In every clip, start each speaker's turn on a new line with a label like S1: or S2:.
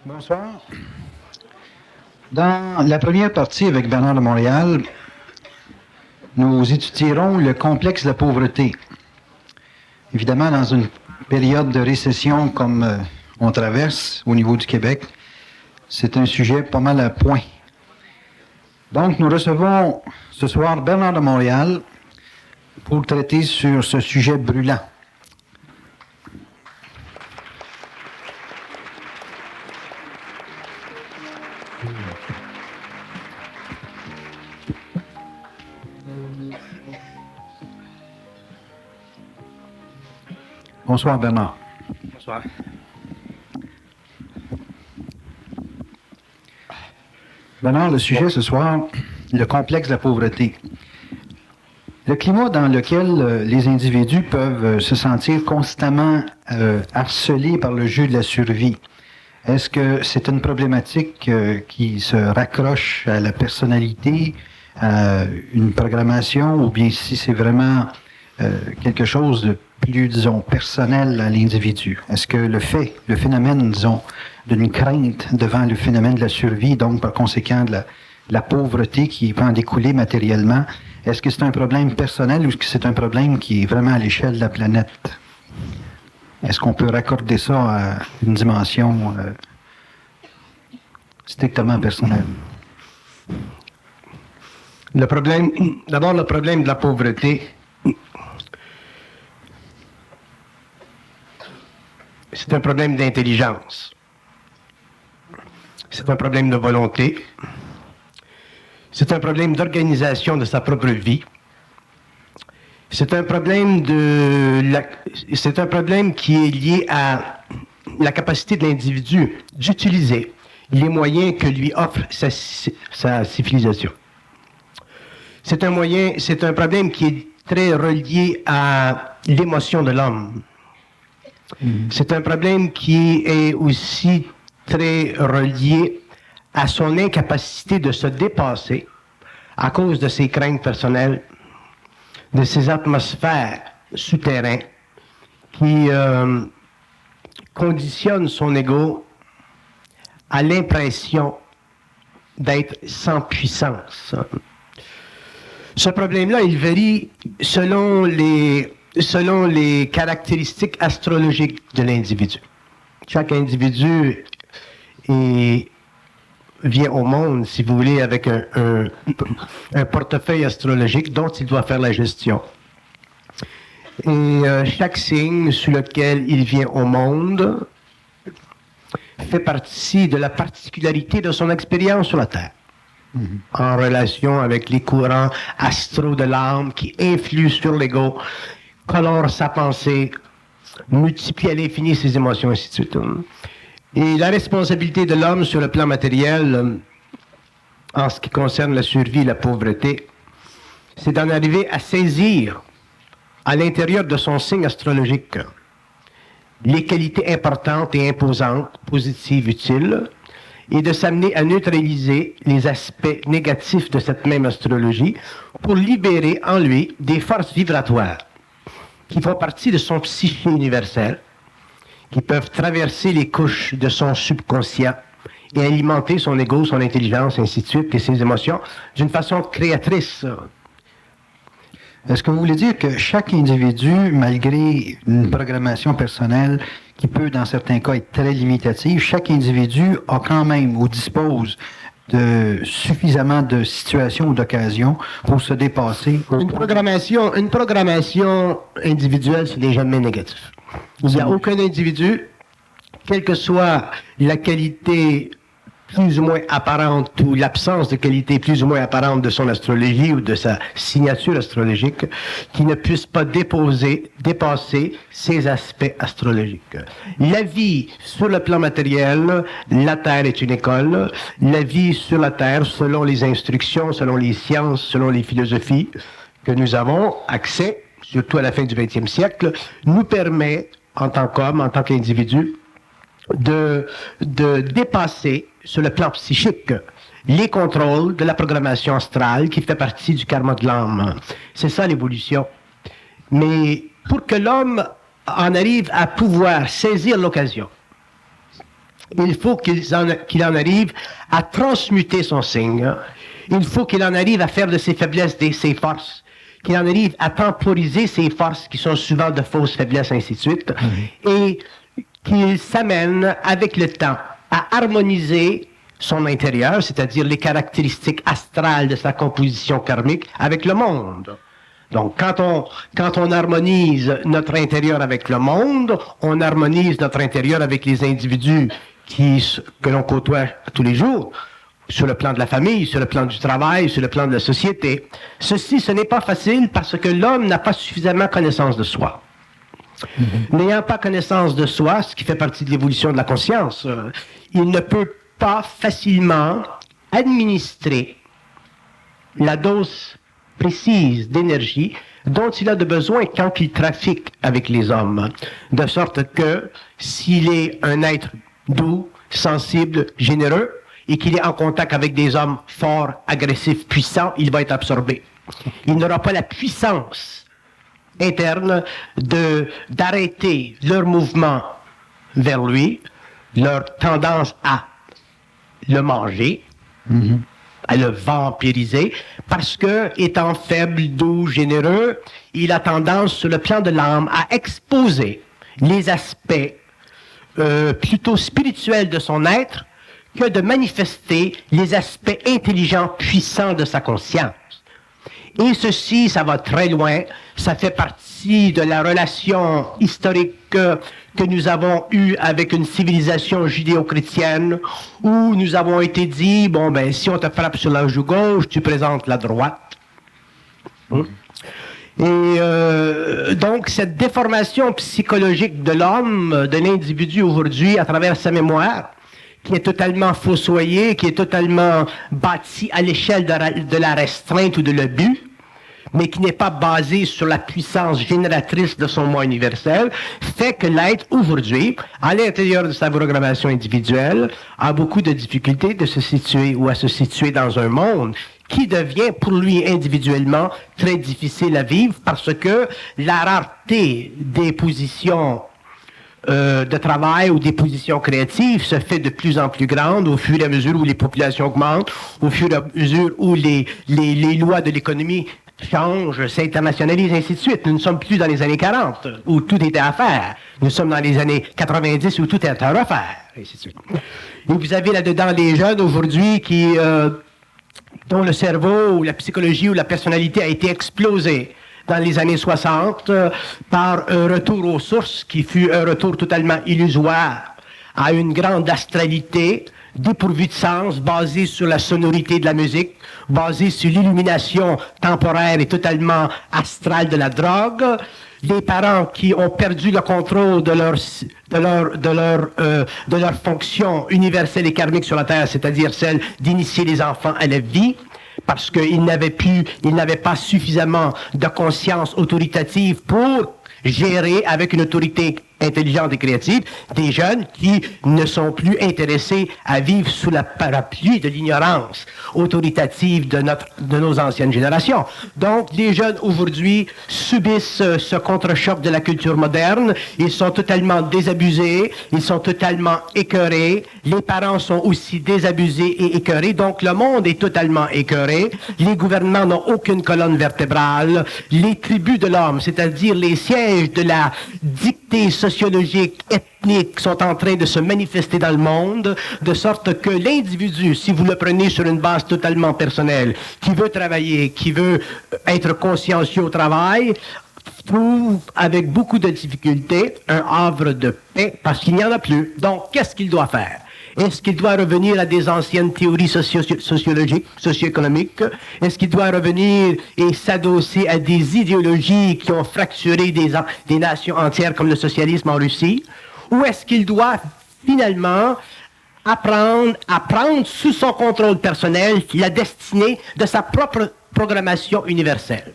S1: Bonsoir. Dans la première partie avec Bernard de Montréal, nous étudierons le complexe de la pauvreté. Évidemment, dans une période de récession comme on traverse au niveau du Québec, c'est un sujet pas mal à point. Donc, nous recevons ce soir Bernard de Montréal pour traiter sur ce sujet brûlant. Bonsoir, Bernard.
S2: Bonsoir.
S1: Bernard, le sujet ce soir, le complexe de la pauvreté. Le climat dans lequel les individus peuvent se sentir constamment harcelés par le jeu de la survie, est-ce que c'est une problématique qui se raccroche à la personnalité, à une programmation, ou bien si c'est vraiment quelque chose de plus, disons, personnel à l'individu? Est-ce que le phénomène, disons, d'une crainte devant le phénomène de la survie, donc par conséquent de la pauvreté qui peut en découler matériellement, est-ce que c'est un problème personnel ou est-ce que c'est un problème qui est vraiment à l'échelle de la planète? Est-ce qu'on peut raccorder ça à une dimension strictement personnelle?
S2: D'abord, le problème de la pauvreté, c'est un problème d'intelligence. C'est un problème de volonté. C'est un problème d'organisation de sa propre vie. C'est un problème qui est lié à la capacité de l'individu d'utiliser les moyens que lui offre sa civilisation. C'est un problème qui est très relié à l'émotion de l'homme. C'est un problème qui est aussi très relié à son incapacité de se dépasser à cause de ses craintes personnelles, de ces atmosphères souterraines qui conditionnent son ego à l'impression d'être sans puissance. Ce problème-là, il varie selon les caractéristiques astrologiques de l'individu. Chaque individu vient au monde, si vous voulez, avec un portefeuille astrologique dont il doit faire la gestion. Et chaque signe sous lequel il vient au monde fait partie de la particularité de son expérience sur la Terre, en relation avec les courants astro de l'âme qui influent sur l'ego, colorent sa pensée, multiplient à l'infini ses émotions, ainsi de suite. Et la responsabilité de l'homme sur le plan matériel, en ce qui concerne la survie et la pauvreté, c'est d'en arriver à saisir à l'intérieur de son signe astrologique les qualités importantes et imposantes, positives, utiles, et de s'amener à neutraliser les aspects négatifs de cette même astrologie pour libérer en lui des forces vibratoires qui font partie de son psyché universel, qui peuvent traverser les couches de son subconscient et alimenter son ego, son intelligence, ainsi de suite, et ses émotions, d'une façon créatrice.
S1: Est-ce que vous voulez dire que chaque individu, malgré une programmation personnelle qui peut, dans certains cas, être très limitative, chaque individu a quand même ou dispose de suffisamment de situations ou d'occasions pour se dépasser?
S2: Une programmation individuelle, ce n'est jamais négatif. Il n'y a aucun individu, quelle que soit la qualité plus ou moins apparente ou l'absence de qualité plus ou moins apparente de son astrologie ou de sa signature astrologique, qui ne puisse pas dépasser ces aspects astrologiques. La vie sur le plan matériel, la Terre est une école. La vie sur la Terre, selon les instructions, selon les sciences, selon les philosophies que nous avons accès, surtout à la fin du 20e siècle, nous permet, en tant qu'homme, en tant qu'individu, de dépasser sur le plan psychique les contrôles de la programmation astrale qui fait partie du karma de l'âme. C'est ça l'évolution. Mais pour que l'homme en arrive à pouvoir saisir l'occasion Il faut qu'il en arrive à transmuter son signe. Il faut qu'il en arrive à faire de ses faiblesses ses forces. Qu'il en arrive à temporiser ses forces qui sont souvent de fausses faiblesses, ainsi de suite. Et qu'il s'amène avec le temps à harmoniser son intérieur, c'est-à-dire les caractéristiques astrales de sa composition karmique avec le monde. Donc, quand on harmonise notre intérieur avec le monde, on harmonise notre intérieur avec les individus que l'on côtoie tous les jours, sur le plan de la famille, sur le plan du travail, sur le plan de la société. Ceci, ce n'est pas facile parce que l'homme n'a pas suffisamment connaissance de soi. N'ayant pas connaissance de soi, ce qui fait partie de l'évolution de la conscience, il ne peut pas facilement administrer la dose précise d'énergie dont il a de besoin quand il trafique avec les hommes. De sorte que s'il est un être doux, sensible, généreux, et qu'il est en contact avec des hommes forts, agressifs, puissants, il va être absorbé. Il n'aura pas la puissance interne d'arrêter leur mouvement vers lui, leur tendance à le manger, à le vampiriser, parce que, étant faible, doux, généreux, il a tendance, sur le plan de l'âme, à exposer les aspects plutôt spirituels de son être que de manifester les aspects intelligents, puissants de sa conscience. Et ceci, ça va très loin, ça fait partie de la relation historique que nous avons eue avec une civilisation judéo-chrétienne, où nous avons été dit, bon ben, si on te frappe sur la joue gauche, tu présentes la droite. Et donc, cette déformation psychologique de l'homme, de l'individu aujourd'hui, à travers sa mémoire, qui est totalement fossoyée, qui est totalement bâtie à l'échelle de la restreinte ou de l'abus, mais qui n'est pas basée sur la puissance génératrice de son moi universel, fait que l'être, aujourd'hui, à l'intérieur de sa programmation individuelle, a beaucoup de difficultés de se situer ou à se situer dans un monde qui devient pour lui individuellement très difficile à vivre parce que la rareté des positions de travail ou des positions créatives se fait de plus en plus grande au fur et à mesure où les populations augmentent, au fur et à mesure où les lois de l'économie changent, s'internationalisent, ainsi de suite. Nous ne sommes plus dans les années 40 où tout était à faire. Nous sommes dans les années 90 où tout est à refaire, ainsi de suite. Et vous avez là-dedans les jeunes aujourd'hui dont le cerveau ou la psychologie ou la personnalité a été explosée dans les années 60 par un retour aux sources qui fut un retour totalement illusoire à une grande astralité dépourvue de sens, basée sur la sonorité de la musique, basée sur l'illumination temporaire et totalement astrale de la drogue. Les parents qui ont perdu le contrôle de leur fonction universelle et karmique sur la Terre, c'est-à-dire celle d'initier les enfants à la vie, parce qu'ils n'avaient pas suffisamment de conscience autoritative pour gérer avec une autorité intelligente et créative des jeunes qui ne sont plus intéressés à vivre sous la parapluie de l'ignorance autoritative de nos anciennes générations. Donc, les jeunes aujourd'hui subissent ce contre-choc de la culture moderne. Ils sont totalement désabusés, ils sont totalement écœurés. Les parents sont aussi désabusés et écœurés. Donc, le monde est totalement écœuré. Les gouvernements n'ont aucune colonne vertébrale. Les tribus de l'homme, c'est-à-dire les sièges de la dictée sociologique, ethnique, sont en train de se manifester dans le monde, de sorte que l'individu, si vous le prenez sur une base totalement personnelle, qui veut travailler, qui veut être consciencieux au travail, trouve avec beaucoup de difficultés un havre de paix parce qu'il n'y en a plus. Donc, qu'est-ce qu'il doit faire? Est-ce qu'il doit revenir à des anciennes théories sociologiques, socio-économiques? Est-ce qu'il doit revenir et s'adosser à des idéologies qui ont fracturé des nations entières comme le socialisme en Russie? Ou est-ce qu'il doit finalement apprendre à prendre sous son contrôle personnel la destinée de sa propre programmation universelle?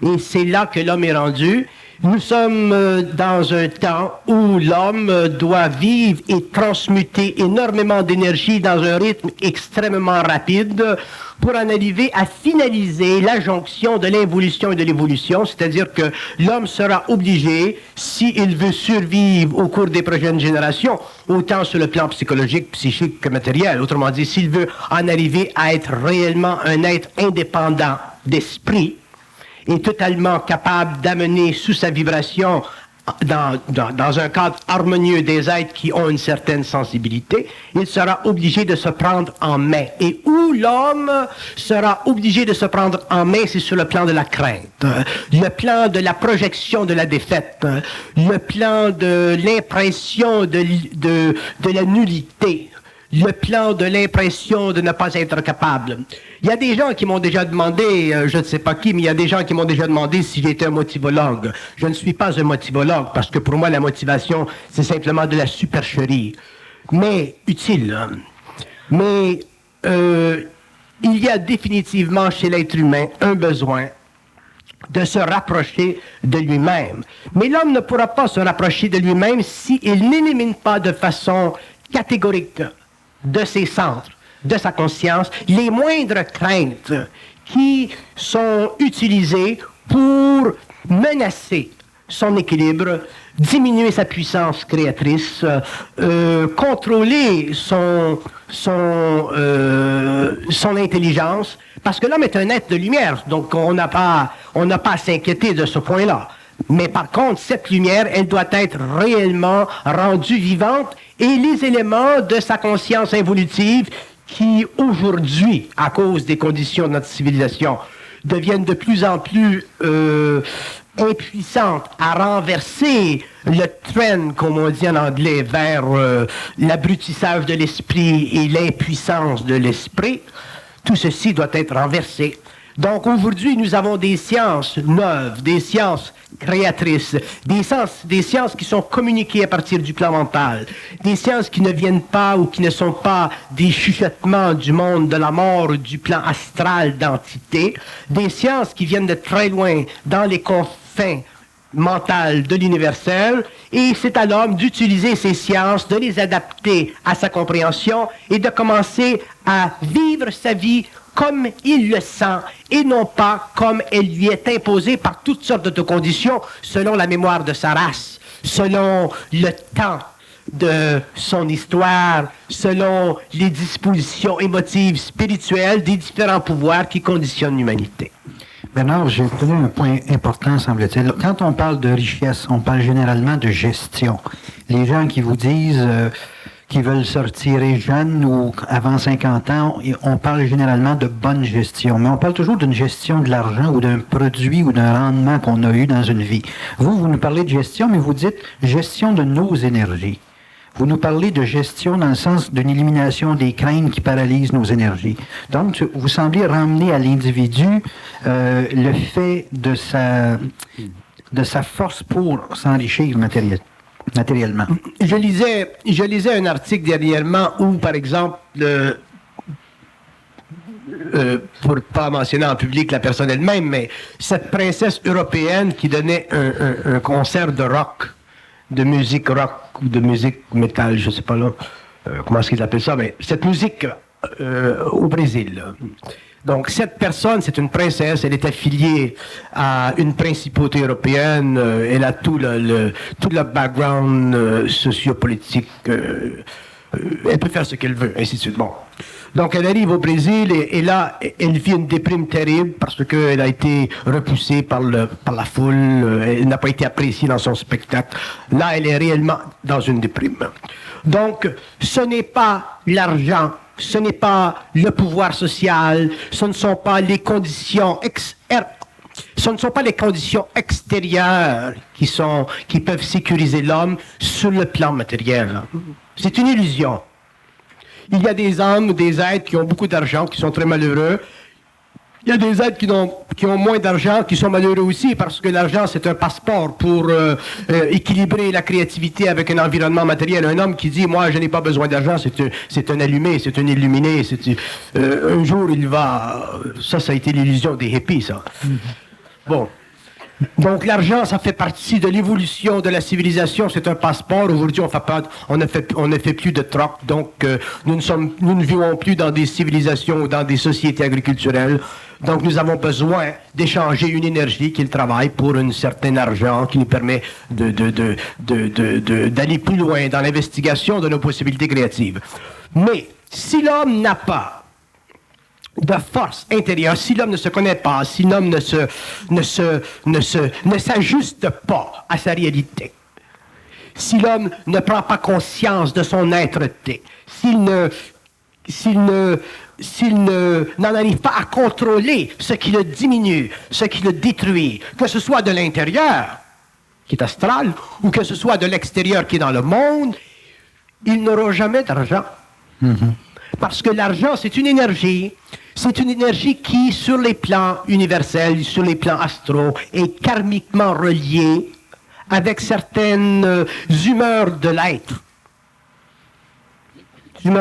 S2: Et c'est là que l'homme est rendu. Nous sommes dans un temps où l'homme doit vivre et transmuter énormément d'énergie dans un rythme extrêmement rapide pour en arriver à finaliser la jonction de l'involution et de l'évolution, c'est-à-dire que l'homme sera obligé, s'il veut survivre au cours des prochaines générations, autant sur le plan psychologique, psychique que matériel, autrement dit, s'il veut en arriver à être réellement un être indépendant d'esprit, est totalement capable d'amener sous sa vibration dans un cadre harmonieux des êtres qui ont une certaine sensibilité, il sera obligé de se prendre en main. Et où l'homme sera obligé de se prendre en main, c'est sur le plan de la crainte, le plan de la projection de la défaite, le plan de l'impression de la nullité, le plan de l'impression de ne pas être capable. Il y a des gens qui m'ont déjà demandé, je ne sais pas qui, mais il y a des gens qui m'ont déjà demandé si j'étais un motivologue. Je ne suis pas un motivologue parce que pour moi, la motivation, c'est simplement de la supercherie. Mais utile. Mais il y a définitivement chez l'être humain un besoin de se rapprocher de lui-même. Mais l'homme ne pourra pas se rapprocher de lui-même s'il n'élimine pas de façon catégorique de ses centres, de sa conscience, les moindres craintes qui sont utilisées pour menacer son équilibre, diminuer sa puissance créatrice, contrôler son intelligence, parce que l'homme est un être de lumière, donc on n'a pas à s'inquiéter de ce point-là. Mais par contre, cette lumière, elle doit être réellement rendue vivante et les éléments de sa conscience évolutive qui, aujourd'hui, à cause des conditions de notre civilisation, deviennent de plus en plus impuissantes à renverser le trend, comme on dit en anglais, vers l'abrutissage de l'esprit et l'impuissance de l'esprit. Tout ceci doit être renversé. Donc aujourd'hui, nous avons des sciences neuves, des sciences créatrices, des sciences qui sont communiquées à partir du plan mental, des sciences qui ne viennent pas ou qui ne sont pas des chuchotements du monde de la mort ou du plan astral d'entité, des sciences qui viennent de très loin dans les confins mentales de l'universel, et c'est à l'homme d'utiliser ces sciences, de les adapter à sa compréhension et de commencer à vivre sa vie comme il le sent et non pas comme elle lui est imposée par toutes sortes de conditions selon la mémoire de sa race, selon le temps de son histoire, selon les dispositions émotives, spirituelles des différents pouvoirs qui conditionnent l'humanité.
S1: Bernard, j'ai donné un point important, semble-t-il. Quand on parle de richesse, on parle généralement de gestion. Les gens qui vous disent qui veulent se retirer jeunes ou avant 50 ans, on parle généralement de bonne gestion. Mais on parle toujours d'une gestion de l'argent ou d'un produit ou d'un rendement qu'on a eu dans une vie. Vous nous parlez de gestion, mais vous dites gestion de nos énergies. Vous nous parlez de gestion dans le sens d'une élimination des craintes qui paralysent nos énergies. Donc, vous semblez ramener à l'individu le fait de sa force pour s'enrichir matériellement.
S2: Je lisais un article dernièrement où, par exemple, pour ne pas mentionner en public la personne elle-même, mais cette princesse européenne qui donnait un concert de rock, de musique rock ou de musique métal, je ne sais pas là, comment est-ce qu'ils appellent ça, mais cette musique au Brésil. Donc, cette personne, c'est une princesse, elle est affiliée à une principauté européenne, elle a tout le background sociopolitique, elle peut faire ce qu'elle veut, ainsi de suite. Bon. Donc, elle arrive au Brésil et là, elle vit une déprime terrible parce qu'elle a été repoussée par la foule, elle n'a pas été appréciée dans son spectacle. Là, elle est réellement dans une déprime. Donc, ce n'est pas l'argent, ce n'est pas le pouvoir social, ce ne sont pas les conditions extérieures qui peuvent sécuriser l'homme sur le plan matériel. C'est une illusion. Il y a des hommes, des êtres qui ont beaucoup d'argent, qui sont très malheureux. Il y a des êtres qui ont moins d'argent, qui sont malheureux aussi, parce que l'argent, c'est un passeport pour équilibrer la créativité avec un environnement matériel. Un homme qui dit, moi, je n'ai pas besoin d'argent, c'est un allumé, c'est un illuminé, un jour, il va... Ça a été l'illusion des hippies, ça. Bon. Donc l'argent, ça fait partie de l'évolution de la civilisation. C'est un passeport. Aujourd'hui, on ne fait plus de troc. Donc nous ne vivons plus dans des civilisations ou dans des sociétés agriculturelles. Donc nous avons besoin d'échanger une énergie qui est le travail pour un certain argent qui nous permet d'aller plus loin dans l'investigation de nos possibilités créatives. Mais si l'homme n'a pas de force intérieure, si l'homme ne se connaît pas, si l'homme ne s'ajuste pas à sa réalité, si l'homme ne prend pas conscience de son être-té, s'il n'en arrive pas à contrôler ce qui le diminue, ce qui le détruit, que ce soit de l'intérieur, qui est astral, ou que ce soit de l'extérieur, qui est dans le monde, il n'aura jamais d'argent. Parce que l'argent, c'est une énergie qui, sur les plans universels, sur les plans astraux, est karmiquement reliée avec certaines humeurs de l'être. Il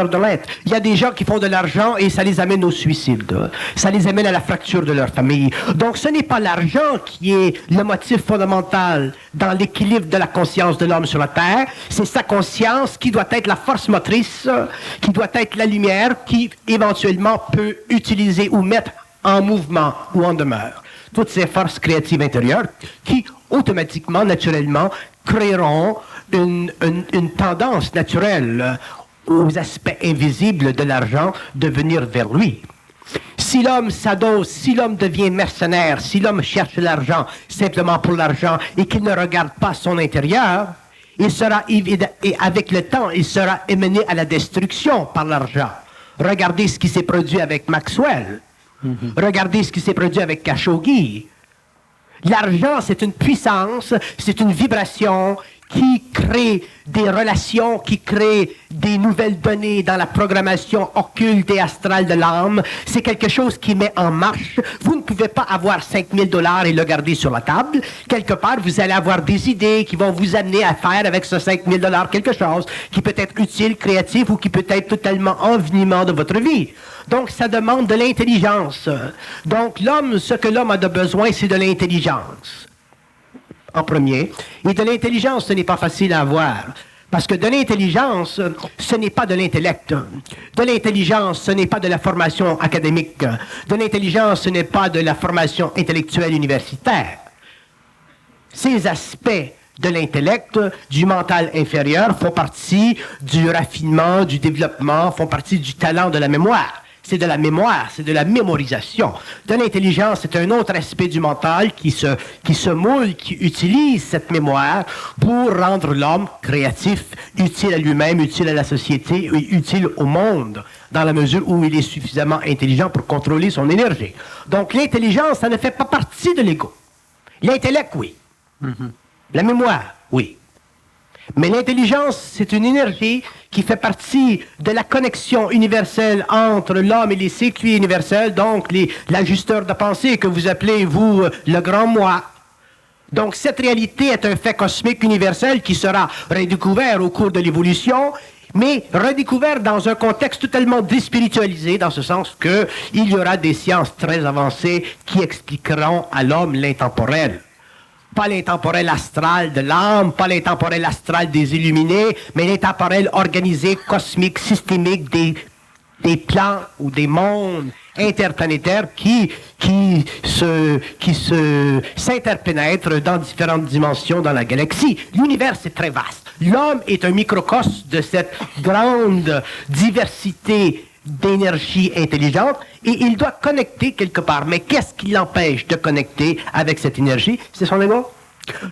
S2: y a des gens qui font de l'argent et ça les amène au suicide. Ça les amène à la fracture de leur famille. Donc ce n'est pas l'argent qui est le motif fondamental dans l'équilibre de la conscience de l'homme sur la Terre. C'est sa conscience qui doit être la force motrice, qui doit être la lumière qui éventuellement peut utiliser ou mettre en mouvement ou en demeure toutes ces forces créatives intérieures qui automatiquement, naturellement, créeront une tendance naturelle aux aspects invisibles de l'argent de venir vers lui. Si l'homme s'adosse, si l'homme devient mercenaire, si l'homme cherche l'argent simplement pour l'argent et qu'il ne regarde pas son intérieur, il sera, et avec le temps, il sera amené à la destruction par l'argent. Regardez ce qui s'est produit avec Maxwell. Regardez ce qui s'est produit avec Khashoggi. L'argent, c'est une puissance, c'est une vibration qui crée des relations, qui crée des nouvelles données dans la programmation occulte et astrale de l'âme. C'est quelque chose qui met en marche. Vous ne pouvez pas avoir 5 000 $ et le garder sur la table. Quelque part, vous allez avoir des idées qui vont vous amener à faire avec ce 5 000 $ quelque chose qui peut être utile, créatif ou qui peut être totalement envenimant de votre vie. Donc, ça demande de l'intelligence. Donc, l'homme, ce que l'homme a de besoin, c'est de l'intelligence. En premier. Et de l'intelligence, ce n'est pas facile à avoir. Parce que de l'intelligence, ce n'est pas de l'intellect. De l'intelligence, ce n'est pas de la formation académique. De l'intelligence, ce n'est pas de la formation intellectuelle universitaire. Ces aspects de l'intellect, du mental inférieur, font partie du raffinement, du développement, font partie du talent de la mémoire. C'est de la mémoire, c'est de la mémorisation. De l'intelligence, c'est un autre aspect du mental qui se moule, qui utilise cette mémoire pour rendre l'homme créatif, utile à lui-même, utile à la société, utile au monde, dans la mesure où il est suffisamment intelligent pour contrôler son énergie. Donc l'intelligence, ça ne fait pas partie de l'ego. L'intellect, oui. La mémoire, oui. Mais l'intelligence, c'est une énergie qui fait partie de la connexion universelle entre l'homme et les circuits universels, donc l'ajusteur de pensée que vous appelez, vous, le grand moi. Donc cette réalité est un fait cosmique universel qui sera redécouvert au cours de l'évolution, mais redécouvert dans un contexte totalement déspiritualisé, dans ce sens qu'il y aura des sciences très avancées qui expliqueront à l'homme l'intemporel. Pas l'intemporel astral de l'âme, pas l'intemporel astral des illuminés, mais l'intemporel organisé, cosmique, systémique des plans ou des mondes interplanétaires qui s'interpénètrent dans différentes dimensions dans la galaxie. L'univers, c'est très vaste. L'homme est un microcosme de cette grande diversité d'énergie intelligente et il doit connecter quelque part. Mais qu'est-ce qui l'empêche de connecter avec cette énergie? C'est son ego.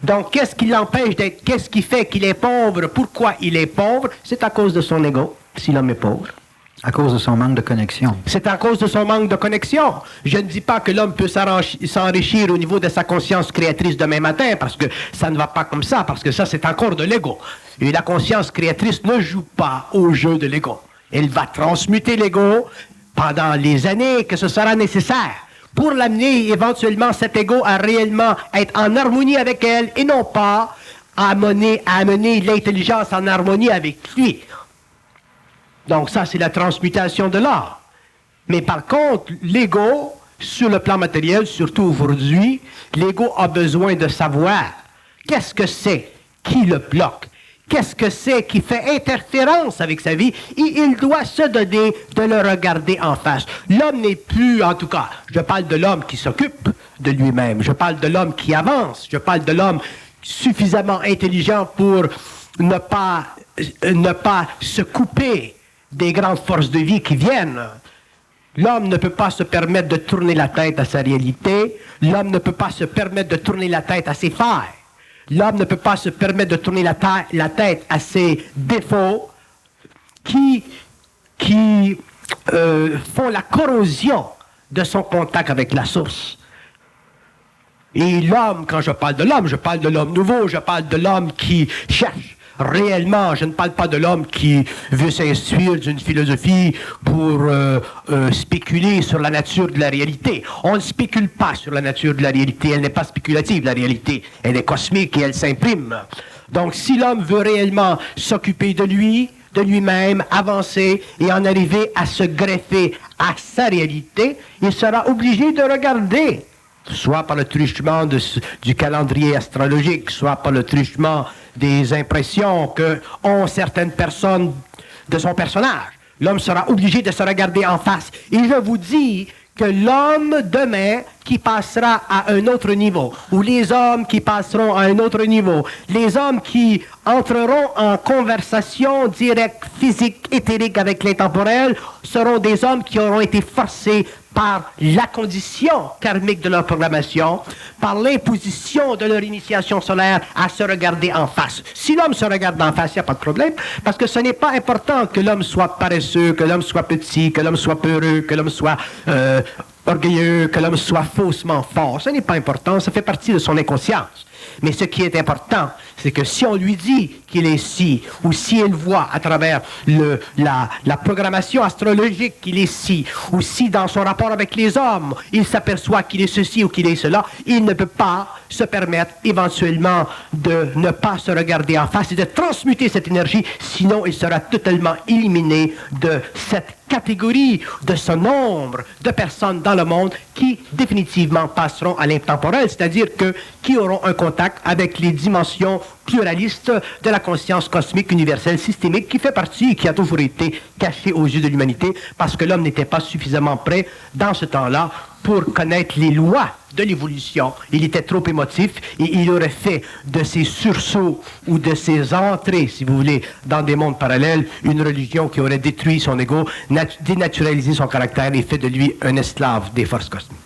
S2: Donc, qu'est-ce qui l'empêche d'être? Qu'est-ce qui fait qu'il est pauvre? Pourquoi il est pauvre? C'est à cause de son ego, si l'homme est pauvre.
S1: À cause de son manque de connexion.
S2: C'est à cause de son manque de connexion. Je ne dis pas que l'homme peut s'enrichir au niveau de sa conscience créatrice demain matin, parce que ça ne va pas comme ça, parce que ça, c'est encore de l'ego. Et la conscience créatrice ne joue pas au jeu de l'ego. Elle va transmuter l'ego pendant les années que ce sera nécessaire pour l'amener éventuellement cet ego à réellement être en harmonie avec elle et non pas à amener l'intelligence en harmonie avec lui. Donc ça, c'est la transmutation de l'art. Mais par contre, l'ego, sur le plan matériel, surtout aujourd'hui, l'ego a besoin de savoir qu'est-ce que c'est qui le bloque, qu'est-ce que c'est qui fait interférence avec sa vie, et il doit se donner de le regarder en face. L'homme n'est plus, en tout cas, je parle de l'homme qui s'occupe de lui-même, je parle de l'homme qui avance, je parle de l'homme suffisamment intelligent pour ne pas se couper des grandes forces de vie qui viennent. L'homme ne peut pas se permettre de tourner la tête à sa réalité. L'homme ne peut pas se permettre de tourner la tête à ses failles. L'homme ne peut pas se permettre de tourner la tête à ses défauts qui font la corrosion de son contact avec la source. Et l'homme, quand je parle de l'homme nouveau, je parle de l'homme qui cherche réellement. Je ne parle pas de l'homme qui veut s'instruire d'une philosophie pour spéculer sur la nature de la réalité. On ne spécule pas sur la nature de la réalité. Elle n'est pas spéculative, la réalité. Elle est cosmique et elle s'imprime. Donc, si l'homme veut réellement s'occuper de lui, de lui-même, avancer et en arriver à se greffer à sa réalité, il sera obligé de regarder, soit par le truchement du calendrier astrologique, soit par le truchement des impressions que ont certaines personnes de son personnage. L'homme sera obligé de se regarder en face. Et je vous dis que l'homme demain qui passera à un autre niveau, ou les hommes qui passeront à un autre niveau, les hommes qui entreront en conversation directe, physique, éthérique avec l'intemporel, seront des hommes qui auront été forcés par la condition karmique de leur programmation, par l'imposition de leur initiation solaire à se regarder en face. Si l'homme se regarde en face, il n'y a pas de problème, parce que ce n'est pas important que l'homme soit paresseux, que l'homme soit petit, que l'homme soit peureux, que l'homme soit orgueilleux, que l'homme soit faussement fort. Ce n'est pas important, ça fait partie de son inconscience. Mais ce qui est important, c'est que si on lui dit qu'il est ci, ou si il voit à travers la programmation astrologique qu'il est ci, ou si dans son rapport avec les hommes, il s'aperçoit qu'il est ceci ou qu'il est cela, il ne peut pas se permettre éventuellement de ne pas se regarder en face et de transmuter cette énergie, sinon il sera totalement éliminé de cette catégorie, de ce nombre de personnes dans le monde qui définitivement passeront à l'intemporel, c'est-à-dire qui auront un contact avec les dimensions pluralistes de la conscience cosmique universelle systémique qui fait partie et qui a toujours été cachée aux yeux de l'humanité parce que l'homme n'était pas suffisamment prêt dans ce temps-là pour connaître les lois de l'évolution. Il était trop émotif et il aurait fait de ses sursauts ou de ses entrées, si vous voulez, dans des mondes parallèles, une religion qui aurait détruit son ego, dénaturalisé son caractère et fait de lui un esclave des forces cosmiques.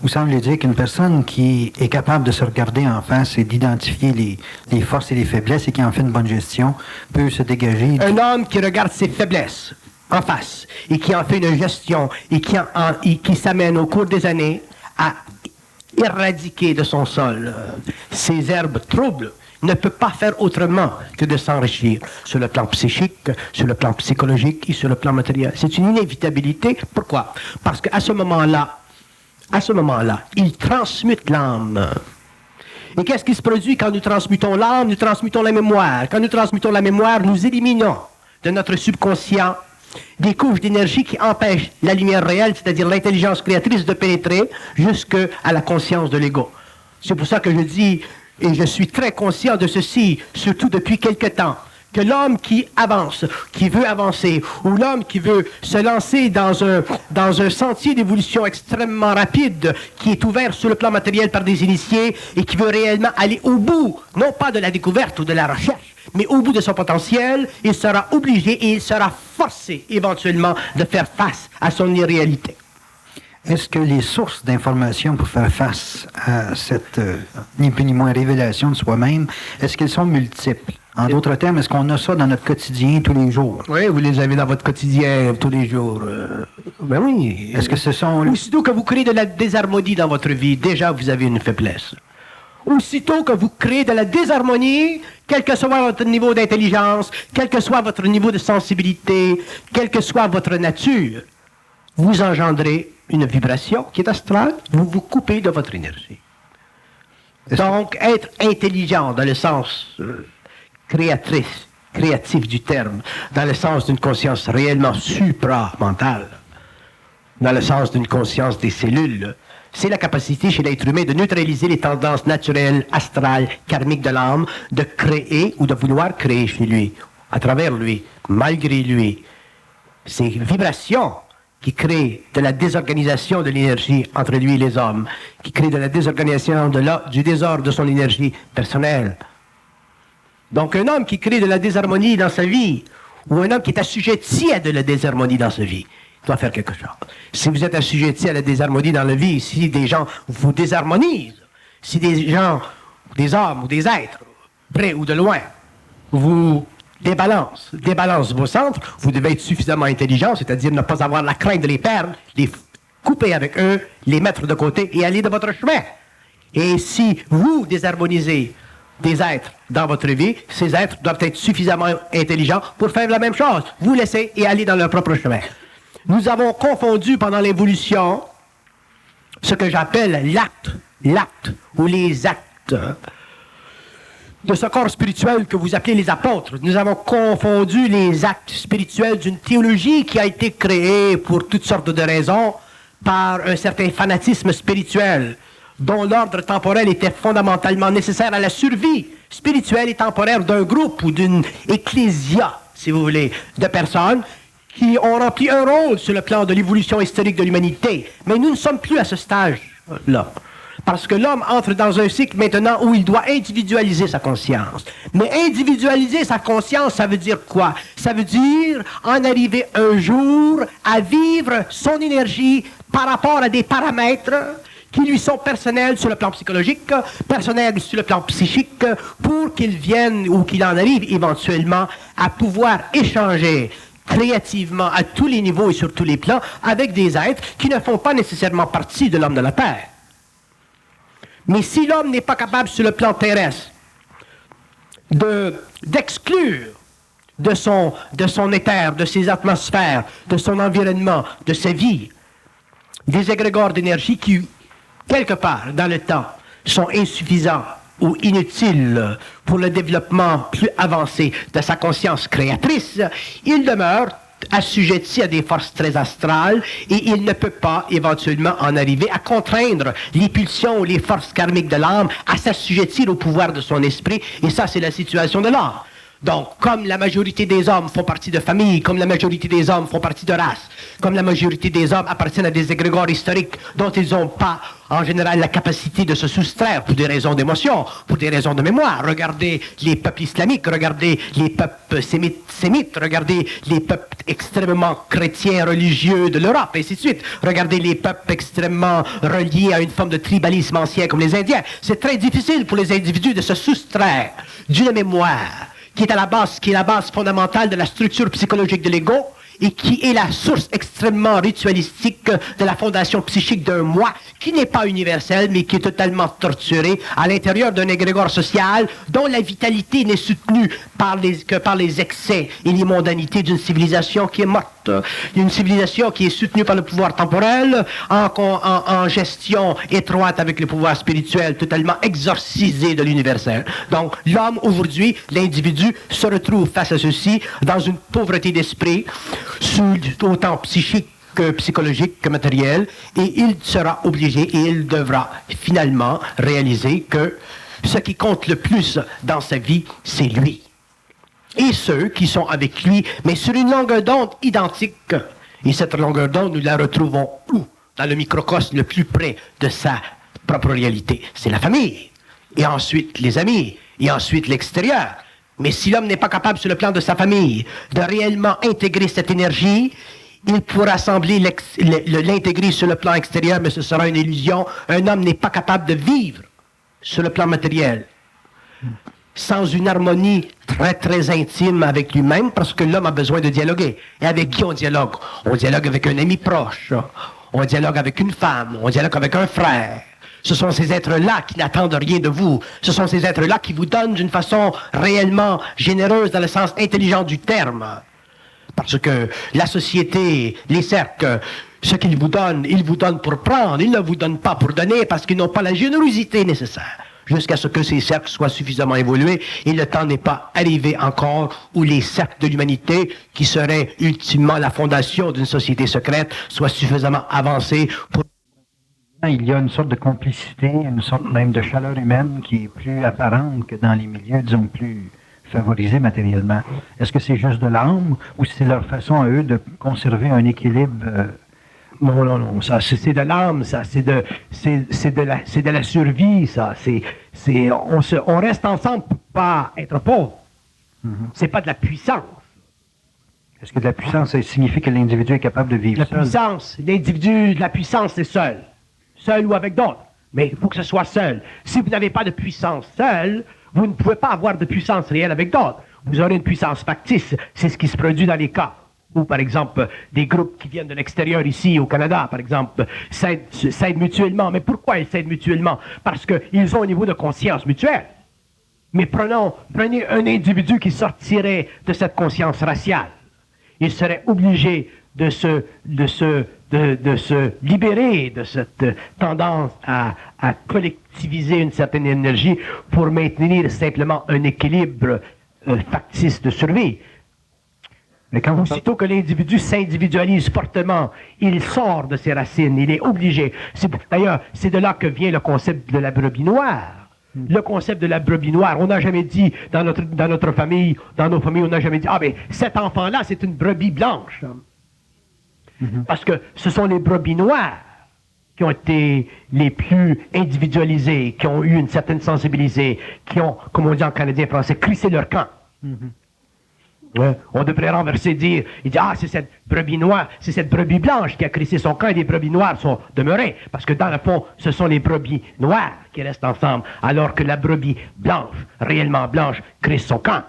S1: Vous semblez dire qu'une personne qui est capable de se regarder en face et d'identifier les forces et les faiblesses et qui en fait une bonne gestion peut se dégager...
S2: Un homme qui regarde ses faiblesses en face et qui en fait une gestion et qui s'amène au cours des années à éradiquer de son sol ces herbes troubles, ne peut pas faire autrement que de s'enrichir sur le plan psychique, sur le plan psychologique et sur le plan matériel. C'est une inévitabilité. Pourquoi? Parce qu'à ce moment-là, il transmute l'âme. Et qu'est-ce qui se produit quand nous transmutons l'âme? Nous transmutons la mémoire. Quand nous transmutons la mémoire, nous éliminons de notre subconscient des couches d'énergie qui empêchent la lumière réelle, c'est-à-dire l'intelligence créatrice, de pénétrer jusqu'à la conscience de l'ego. C'est pour ça que je dis, et je suis très conscient de ceci, surtout depuis quelque temps, que l'homme qui avance, qui veut avancer, ou l'homme qui veut se lancer dans un sentier d'évolution extrêmement rapide, qui est ouvert sur le plan matériel par des initiés, et qui veut réellement aller au bout, non pas de la découverte ou de la recherche, mais au bout de son potentiel, il sera obligé et il sera forcé éventuellement de faire face à son irréalité.
S1: Est-ce que les sources d'informations pour faire face à cette, ni plus ni moins, révélation de soi-même, est-ce qu'elles sont multiples? En d'autres termes, est-ce qu'on a ça dans notre quotidien tous les jours?
S2: Oui, vous les avez dans votre quotidien tous les jours. Ben oui.
S1: Est-ce que ce sont...
S2: Aussitôt que vous créez de la désharmonie dans votre vie, déjà vous avez une faiblesse. Aussitôt que vous créez de la désharmonie, quel que soit votre niveau d'intelligence, quel que soit votre niveau de sensibilité, quelle que soit votre nature, vous engendrez une vibration qui est astrale, vous vous coupez de votre énergie. Donc, être intelligent dans le sens créatif du terme, dans le sens d'une conscience réellement supramentale, dans le sens d'une conscience des cellules. C'est la capacité chez l'être humain de neutraliser les tendances naturelles, astrales, karmiques de l'âme, de créer ou de vouloir créer chez lui, à travers lui, malgré lui. Ces vibrations qui créent de la désorganisation de l'énergie entre lui et les hommes, qui créent de la désorganisation du désordre de son énergie personnelle. Donc un homme qui crée de la désharmonie dans sa vie, ou un homme qui est assujetti à de la désharmonie dans sa vie, doit faire quelque chose. Si vous êtes assujetti à la désharmonie dans la vie, si des gens vous désharmonisent, si des gens, des hommes ou des êtres, près ou de loin, vous débalancent vos centres, vous devez être suffisamment intelligent, c'est-à-dire ne pas avoir la crainte de les perdre, les couper avec eux, les mettre de côté et aller de votre chemin. Et si vous désharmonisez des êtres dans votre vie, ces êtres doivent être suffisamment intelligents pour faire la même chose, vous laisser et aller dans leur propre chemin. Nous avons confondu pendant l'évolution ce que j'appelle l'acte ou les actes de ce corps spirituel que vous appelez les apôtres. Nous avons confondu les actes spirituels d'une théologie qui a été créée pour toutes sortes de raisons par un certain fanatisme spirituel dont l'ordre temporel était fondamentalement nécessaire à la survie spirituelle et temporaire d'un groupe ou d'une ecclésia, si vous voulez, de personnes qui ont rempli un rôle sur le plan de l'évolution historique de l'humanité. Mais nous ne sommes plus à ce stage-là. Parce que l'homme entre dans un cycle maintenant où il doit individualiser sa conscience. Mais individualiser sa conscience, ça veut dire quoi? Ça veut dire en arriver un jour à vivre son énergie par rapport à des paramètres qui lui sont personnels sur le plan psychologique, personnels sur le plan psychique, pour qu'il vienne ou qu'il en arrive éventuellement à pouvoir échanger créativement à tous les niveaux et sur tous les plans avec des êtres qui ne font pas nécessairement partie de l'homme de la Terre. Mais si l'homme n'est pas capable sur le plan terrestre d'exclure de son éther, de ses atmosphères, de son environnement, de sa vie, des égrégores d'énergie qui, quelque part dans le temps, sont insuffisants ou inutile pour le développement plus avancé de sa conscience créatrice, il demeure assujetti à des forces très astrales et il ne peut pas éventuellement en arriver à contraindre les pulsions ou les forces karmiques de l'âme à s'assujettir au pouvoir de son esprit, et ça c'est la situation de l'âme. Donc, comme la majorité des hommes font partie de familles, comme la majorité des hommes font partie de races, comme la majorité des hommes appartiennent à des égrégores historiques dont ils n'ont pas, en général, la capacité de se soustraire pour des raisons d'émotion, pour des raisons de mémoire. Regardez les peuples islamiques, regardez les peuples sémites, regardez les peuples extrêmement chrétiens, religieux de l'Europe, et ainsi de suite. Regardez les peuples extrêmement reliés à une forme de tribalisme ancien comme les Indiens. C'est très difficile pour les individus de se soustraire d'une mémoire qui est la base fondamentale de la structure psychologique de l'ego et qui est la source extrêmement ritualistique de la fondation psychique d'un moi qui n'est pas universel, mais qui est totalement torturé à l'intérieur d'un égrégore social dont la vitalité n'est soutenue que par les excès et les mondanités d'une civilisation qui est morte. Une civilisation qui est soutenue par le pouvoir temporel, en gestion étroite avec le pouvoir spirituel totalement exorcisé de l'universel. Donc, l'homme, aujourd'hui, l'individu, se retrouve face à ceci dans une pauvreté d'esprit, autant psychique que psychologique que matériel, et il sera obligé et il devra finalement réaliser que ce qui compte le plus dans sa vie, c'est lui. Et ceux qui sont avec lui, mais sur une longueur d'onde identique. Et cette longueur d'onde, nous la retrouvons où? Dans le microcosme le plus près de sa propre réalité. C'est la famille. Et ensuite les amis. Et ensuite l'extérieur. Mais si l'homme n'est pas capable, sur le plan de sa famille, de réellement intégrer cette énergie, il pourra sembler l'intégrer sur le plan extérieur, mais ce sera une illusion. Un homme n'est pas capable de vivre sur le plan matériel sans une harmonie très, très intime avec lui-même, parce que l'homme a besoin de dialoguer. Et avec qui on dialogue? On dialogue avec un ami proche, on dialogue avec une femme, on dialogue avec un frère. Ce sont ces êtres-là qui n'attendent rien de vous. Ce sont ces êtres-là qui vous donnent d'une façon réellement généreuse dans le sens intelligent du terme. Parce que la société, les cercles, ce qu'ils vous donnent pour prendre. Ils ne vous donnent pas pour donner parce qu'ils n'ont pas la générosité nécessaire. jusqu'à ce que ces cercles soient suffisamment évolués, et le temps n'est pas arrivé encore où les cercles de l'humanité, qui seraient ultimement la fondation d'une société secrète, soient suffisamment avancés pour...
S1: Il y a une sorte de complicité, une sorte même de chaleur humaine qui est plus apparente que dans les milieux, disons, plus favorisés matériellement. Est-ce que c'est juste de l'âme ou c'est leur façon à eux de conserver un équilibre
S2: Non, ça, c'est de l'âme, ça, c'est de la survie, ça. On reste ensemble pour pas être pauvre. C'est pas de la puissance.
S1: Est-ce que de la puissance, ça signifie que l'individu est capable de vivre seul?
S2: La puissance, c'est seul. Seul ou avec d'autres. Mais il faut que ce soit seul. Si vous n'avez pas de puissance seul, vous ne pouvez pas avoir de puissance réelle avec d'autres. Vous aurez une puissance factice. C'est ce qui se produit dans les cas où, par exemple, des groupes qui viennent de l'extérieur ici, au Canada, par exemple, s'aident mutuellement. Mais pourquoi ils s'aident mutuellement? Parce qu'ils ont un niveau de conscience mutuelle. Mais prenez un individu qui sortirait de cette conscience raciale. Il serait obligé de se libérer de cette tendance à collectiviser une certaine énergie pour maintenir simplement un équilibre factice de survie. Mais aussitôt que l'individu s'individualise fortement, il sort de ses racines, il est obligé. D'ailleurs, c'est de là que vient le concept de la brebis noire. Le concept de la brebis noire, on n'a jamais dit dans notre famille, dans nos familles, on n'a jamais dit « Ah, mais cet enfant-là, c'est une brebis blanche. » Parce que ce sont les brebis noires qui ont été les plus individualisées, qui ont eu une certaine sensibilité, qui ont, comme on dit en canadien français, crissé leur camp. Ouais. On devrait renverser dire, ah, c'est cette brebis noire, c'est cette brebis blanche qui a crissé son camp et les brebis noires sont demeurées. Parce que dans le fond, ce sont les brebis noires qui restent ensemble, alors que la brebis blanche, réellement blanche, crisse son camp.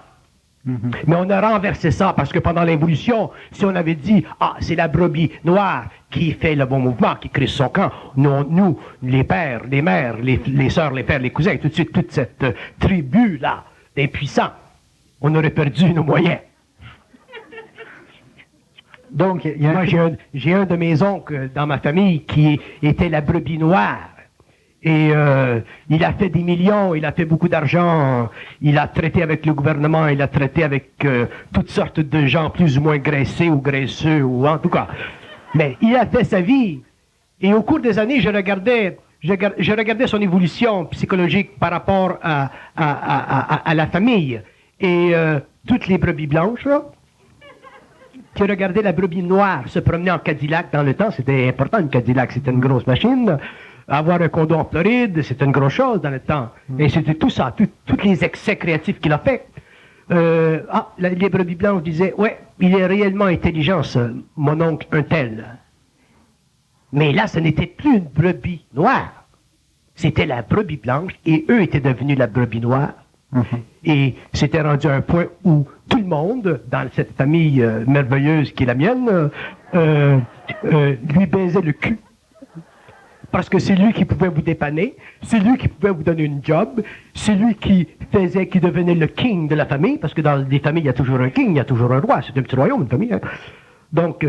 S2: Mais on a renversé ça parce que pendant l'évolution, si on avait dit, ah, c'est la brebis noire qui fait le bon mouvement, qui crisse son camp, nous, les pères, les mères, les sœurs, les pères, les cousins, tout de suite, toute cette tribu-là des puissants, on aurait perdu nos moyens. Donc, moi, j'ai un de mes oncles dans ma famille qui était la brebis noire. Et il a fait des millions, il a fait beaucoup d'argent, il a traité avec le gouvernement, il a traité avec toutes sortes de gens plus ou moins graissés ou graisseux, ou en tout cas. Mais il a fait sa vie. Et au cours des années, je regardais son évolution psychologique par rapport à la famille. Et toutes les brebis blanches, là, qui regardaient la brebis noire se promener en Cadillac dans le temps, c'était important, une Cadillac, c'était une grosse machine. Avoir un condo en Floride, c'était une grosse chose dans le temps. Et c'était tout ça, tous les excès créatifs qu'il a fait. Les brebis blanches disaient, ouais, il est réellement intelligent, mon oncle un tel. Mais là, ce n'était plus une brebis noire. C'était la brebis blanche, et eux étaient devenus la brebis noire. Et c'était rendu à un point où tout le monde, dans cette famille merveilleuse qui est la mienne, lui baisait le cul. Parce que c'est lui qui pouvait vous dépanner, c'est lui qui pouvait vous donner une job, c'est lui qui devenait le king de la famille, parce que dans des familles, il y a toujours un king, il y a toujours un roi, c'est un petit royaume, une famille. Hein. Donc,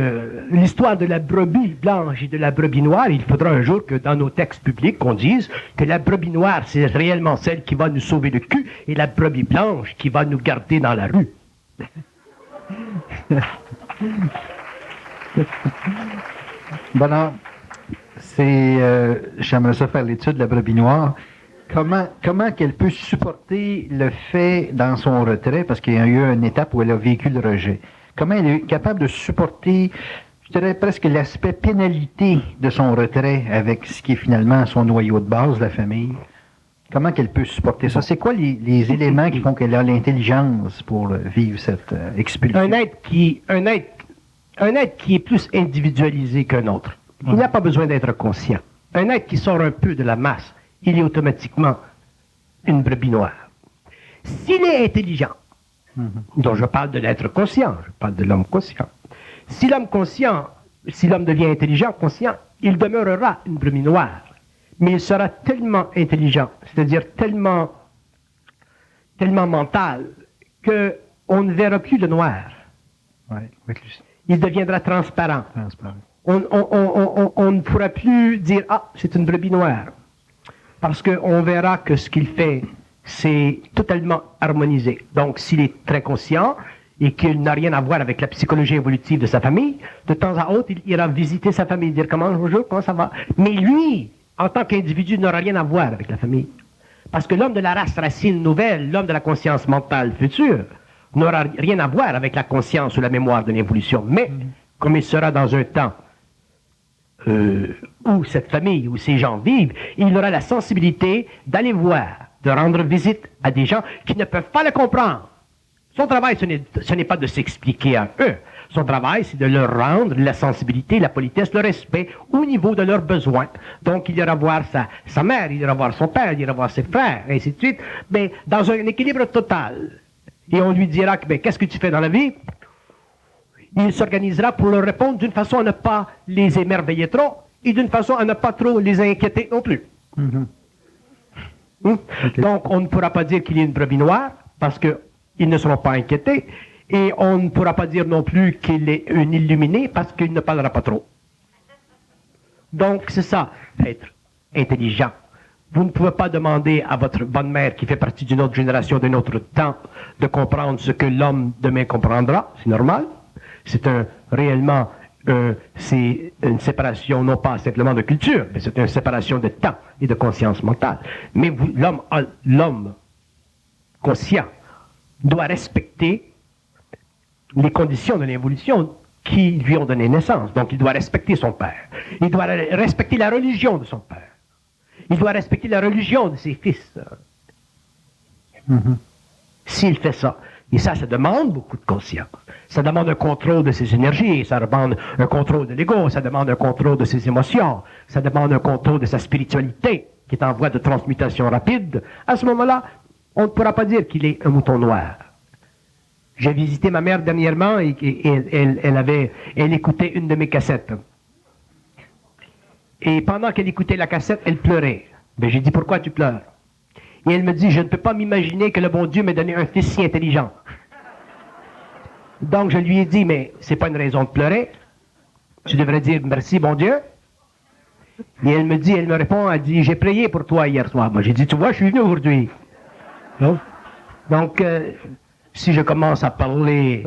S2: l'histoire de la brebis blanche et de la brebis noire, il faudra un jour que dans nos textes publics, qu'on dise que la brebis noire, c'est réellement celle qui va nous sauver le cul, et la brebis blanche qui va nous garder dans la rue.
S1: Bon, alors, j'aimerais ça faire l'étude de la brebis noire. Comment qu'elle peut supporter le fait dans son retrait, parce qu'il y a eu une étape où elle a vécu le rejet. Comment elle est capable de supporter, je dirais presque l'aspect pénalité de son retrait avec ce qui est finalement son noyau de base, la famille. Comment qu'elle peut supporter ça? C'est quoi les éléments qui font qu'elle a l'intelligence pour vivre cette expulsion?
S2: Un être qui est plus individualisé qu'un autre. Il n'a pas besoin d'être conscient. Un être qui sort un peu de la masse, il est automatiquement une brebis noire. S'il est intelligent, dont je parle de l'être conscient, je parle de l'homme conscient. Si l'homme devient intelligent, conscient, il demeurera une brebis noire. Mais il sera tellement intelligent, c'est-à-dire tellement mental, qu'on ne verra plus le noir.
S1: Ouais,
S2: il deviendra transparent. On ne pourra plus dire « Ah, c'est une brebis noire ».
S3: parce qu'on verra que ce qu'il fait, c'est totalement harmonisé. Donc, s'il est très conscient et qu'il n'a rien à voir avec la psychologie évolutive de sa famille, de temps à autre, il ira visiter sa famille, dire bonjour, comment ça va. Mais lui, en tant qu'individu, n'aura rien à voir avec la famille. Parce que l'homme de la race racine nouvelle, l'homme de la conscience mentale future, n'aura rien à voir avec la conscience ou la mémoire de l'évolution. Mais, comme il sera dans un temps où cette famille, où ces gens vivent, il aura la sensibilité d'aller voir, de rendre visite à des gens qui ne peuvent pas le comprendre. Son travail, ce n'est pas de s'expliquer à eux. Son travail, c'est de leur rendre la sensibilité, la politesse, le respect au niveau de leurs besoins. Donc, il ira voir sa mère, il ira voir son père, il ira voir ses frères, et ainsi de suite, mais dans un équilibre total. Et on lui dira, qu'est-ce que tu fais dans la vie? Il s'organisera pour leur répondre d'une façon à ne pas les émerveiller trop et d'une façon à ne pas trop les inquiéter non plus. Okay. Donc, on ne pourra pas dire qu'il y a une brebis noire parce qu'ils ne seront pas inquiétés. Et on ne pourra pas dire non plus qu'il est un illuminé parce qu'il ne parlera pas trop. Donc, c'est ça, être intelligent. Vous ne pouvez pas demander à votre bonne mère qui fait partie d'une autre génération, d'un autre temps, de comprendre ce que l'homme demain comprendra. C'est normal. C'est réellement, c'est une séparation non pas simplement de culture, mais c'est une séparation de temps et de conscience mentale. Mais l'homme conscient doit respecter les conditions de l'évolution qui lui ont donné naissance. Donc, il doit respecter son père. Il doit respecter la religion de son père. Il doit respecter la religion de ses fils. S'il fait ça, et ça demande beaucoup de conscience. Ça demande un contrôle de ses énergies, ça demande un contrôle de l'ego, ça demande un contrôle de ses émotions, ça demande un contrôle de sa spiritualité, qui est en voie de transmutation rapide. À ce moment-là, on ne pourra pas dire qu'il est un mouton noir. J'ai visité ma mère dernièrement et elle écoutait une de mes cassettes. Et pendant qu'elle écoutait la cassette, elle pleurait. Ben, j'ai dit, pourquoi tu pleures? Et elle me dit, je ne peux pas m'imaginer que le bon Dieu m'ait donné un fils si intelligent. Donc je lui ai dit, mais c'est pas une raison de pleurer. Tu devrais dire merci, bon Dieu. Et elle me répond, elle dit, j'ai prié pour toi hier soir. Moi j'ai dit, tu vois, je suis venu aujourd'hui. Donc, si je commence à parler,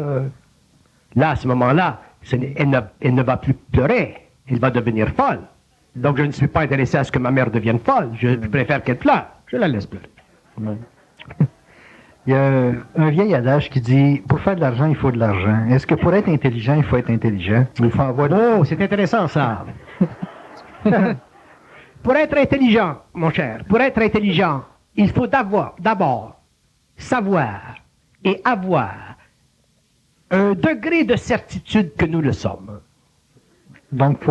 S3: là, à ce moment-là, elle ne va plus pleurer. Elle va devenir folle. Donc, je ne suis pas intéressé à ce que ma mère devienne folle. Je préfère qu'elle pleure. Je la laisse pleurer.
S1: Ouais. Il y a un vieil adage qui dit, pour faire de l'argent, il faut de l'argent. Est-ce que pour être intelligent, il faut être intelligent? Il faut avoir...
S3: Oh, c'est intéressant, ça. Pour être intelligent, mon cher, pour être intelligent, il faut d'abord savoir et avoir un degré de certitude que nous le sommes.
S1: Donc,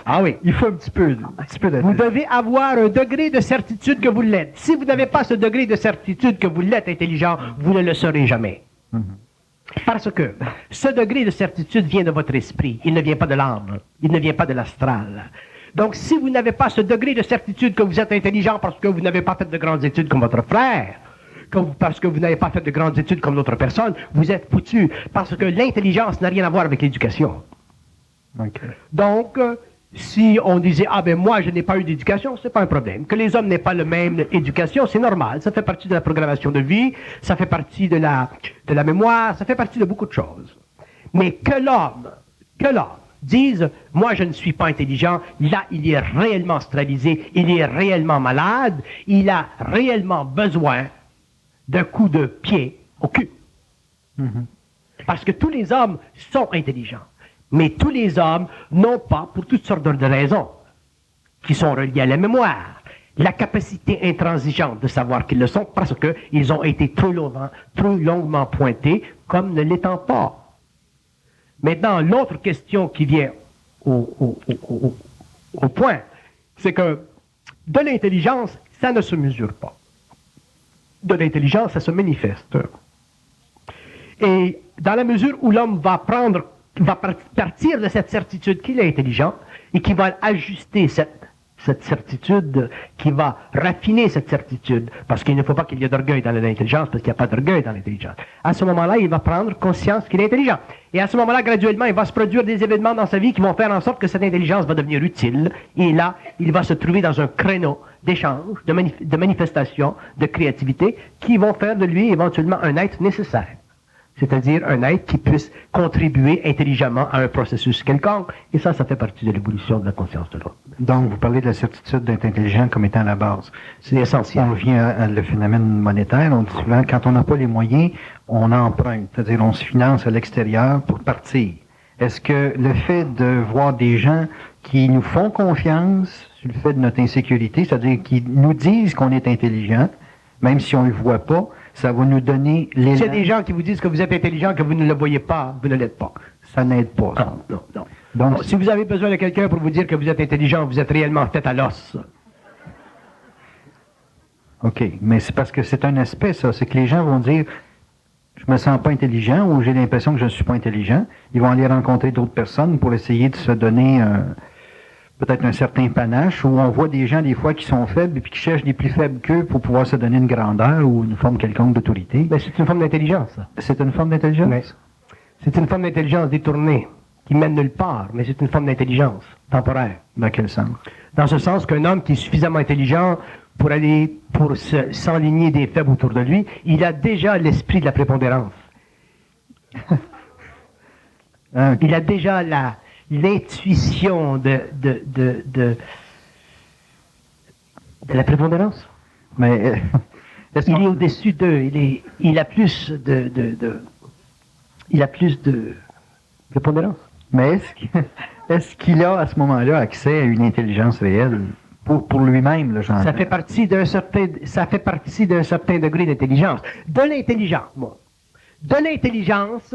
S3: ah oui,
S1: il faut un petit peu d'être...
S3: Vous devez avoir un degré de certitude que vous l'êtes. Si vous n'avez pas ce degré de certitude que vous l'êtes intelligent, vous ne le serez jamais. Parce que ce degré de certitude vient de votre esprit. Il ne vient pas de l'âme. Il ne vient pas de l'astral. Donc, si vous n'avez pas ce degré de certitude que vous êtes intelligent parce que vous n'avez pas fait de grandes études comme votre frère, parce que vous n'avez pas fait de grandes études comme d'autres personnes, vous êtes foutu. Parce que l'intelligence n'a rien à voir avec l'éducation.
S1: Okay.
S3: Donc, si on disait, ah ben moi je n'ai pas eu d'éducation, c'est pas un problème. Que les hommes n'aient pas la même éducation, c'est normal. Ça fait partie de la programmation de vie, ça fait partie de la mémoire, ça fait partie de beaucoup de choses. Mais que l'homme dise, moi je ne suis pas intelligent, là il est réellement astralisé, il est réellement malade, il a réellement besoin d'un coup de pied au cul. Parce que tous les hommes sont intelligents. Mais tous les hommes n'ont pas, pour toutes sortes de raisons, qui sont reliées à la mémoire, la capacité intransigeante de savoir qu'ils le sont parce qu'ils ont été trop longuement pointés comme ne l'étant pas. Maintenant, l'autre question qui vient au point, c'est que de l'intelligence, ça ne se mesure pas. De l'intelligence, ça se manifeste. Et dans la mesure où l'homme va partir de cette certitude qu'il est intelligent et qui va ajuster cette cette certitude, qui va raffiner cette certitude, parce qu'il ne faut pas qu'il y ait d'orgueil dans l'intelligence, parce qu'il n'y a pas d'orgueil dans l'intelligence. À ce moment-là, il va prendre conscience qu'il est intelligent. Et à ce moment-là, graduellement, il va se produire des événements dans sa vie qui vont faire en sorte que cette intelligence va devenir utile. Et là, il va se trouver dans un créneau d'échange, de manifestation, de créativité, qui vont faire de lui éventuellement un être nécessaire. C'est-à-dire un être qui puisse contribuer intelligemment à un processus quelconque. Et ça fait partie de l'évolution de la conscience de l'homme.
S1: Donc, vous parlez de la certitude d'être intelligent comme étant la base.
S3: C'est essentiel.
S1: On revient à le phénomène monétaire. On dit souvent, quand on n'a pas les moyens, on emprunte. C'est-à-dire, on se finance à l'extérieur pour partir. Est-ce que le fait de voir des gens qui nous font confiance sur le fait de notre insécurité, c'est-à-dire qui nous disent qu'on est intelligent, même si on ne le voit pas, ça va nous donner l'élan.
S3: S'il y a des gens qui vous disent que vous êtes intelligent, que vous ne le voyez pas, vous ne l'êtes pas.
S1: Ça n'aide pas. Ça.
S3: Non.
S1: Donc,
S3: si vous avez besoin de quelqu'un pour vous dire que vous êtes intelligent, vous êtes réellement fait à l'os.
S1: OK, mais c'est parce que c'est un aspect, ça. C'est que les gens vont dire, je me sens pas intelligent ou j'ai l'impression que je ne suis pas intelligent. Ils vont aller rencontrer d'autres personnes pour essayer de se donner peut-être un certain panache, où on voit des gens des fois qui sont faibles et puis qui cherchent des plus faibles qu'eux pour pouvoir se donner une grandeur ou une forme quelconque d'autorité.
S3: Ben, c'est une forme d'intelligence, ça.
S1: C'est une forme d'intelligence?
S3: Oui. C'est une forme d'intelligence détournée, qui mène nulle part, mais c'est une forme d'intelligence temporaire.
S1: Dans quel sens?
S3: Dans ce sens qu'un homme qui est suffisamment intelligent pour s'enligner des faibles autour de lui, il a déjà l'esprit de la prépondérance.
S1: Ah, okay.
S3: Il a déjà l'intuition de la prépondérance.
S1: Mais
S3: il est au-dessus d'eux. Il a plus de prépondérance.
S1: Mais est-ce qu'il a à ce moment-là accès à une intelligence réelle pour lui-même, le genre?
S3: Ça fait partie d'un certain degré d'intelligence. De l'intelligence, moi. De l'intelligence,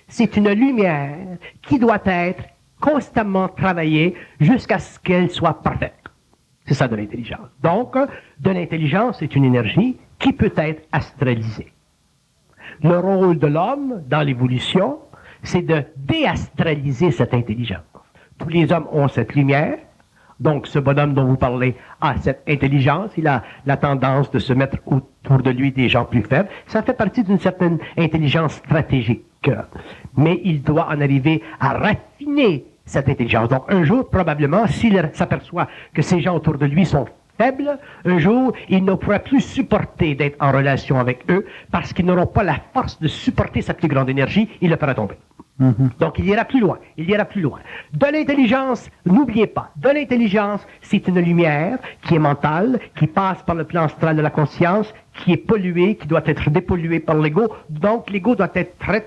S3: c'est une lumière qui doit être constamment travaillée jusqu'à ce qu'elle soit parfaite. C'est ça de l'intelligence. Donc, de l'intelligence, c'est une énergie qui peut être astralisée. Le rôle de l'homme dans l'évolution, c'est de déastraliser cette intelligence. Tous les hommes ont cette lumière. Donc, ce bonhomme dont vous parlez a cette intelligence. Il a la tendance de se mettre autour de lui des gens plus faibles. Ça fait partie d'une certaine intelligence stratégique. Mais il doit en arriver à raffiner cette intelligence. Donc, un jour, probablement, s'il s'aperçoit que ces gens autour de lui sont faibles, un jour, il ne pourra plus supporter d'être en relation avec eux parce qu'ils n'auront pas la force de supporter sa plus grande énergie. Il le fera tomber. Donc, il ira plus loin. De l'intelligence, n'oubliez pas, de l'intelligence, c'est une lumière qui est mentale, qui passe par le plan astral de la conscience, qui est polluée, qui doit être dépolluée par l'ego. Donc, l'ego doit être très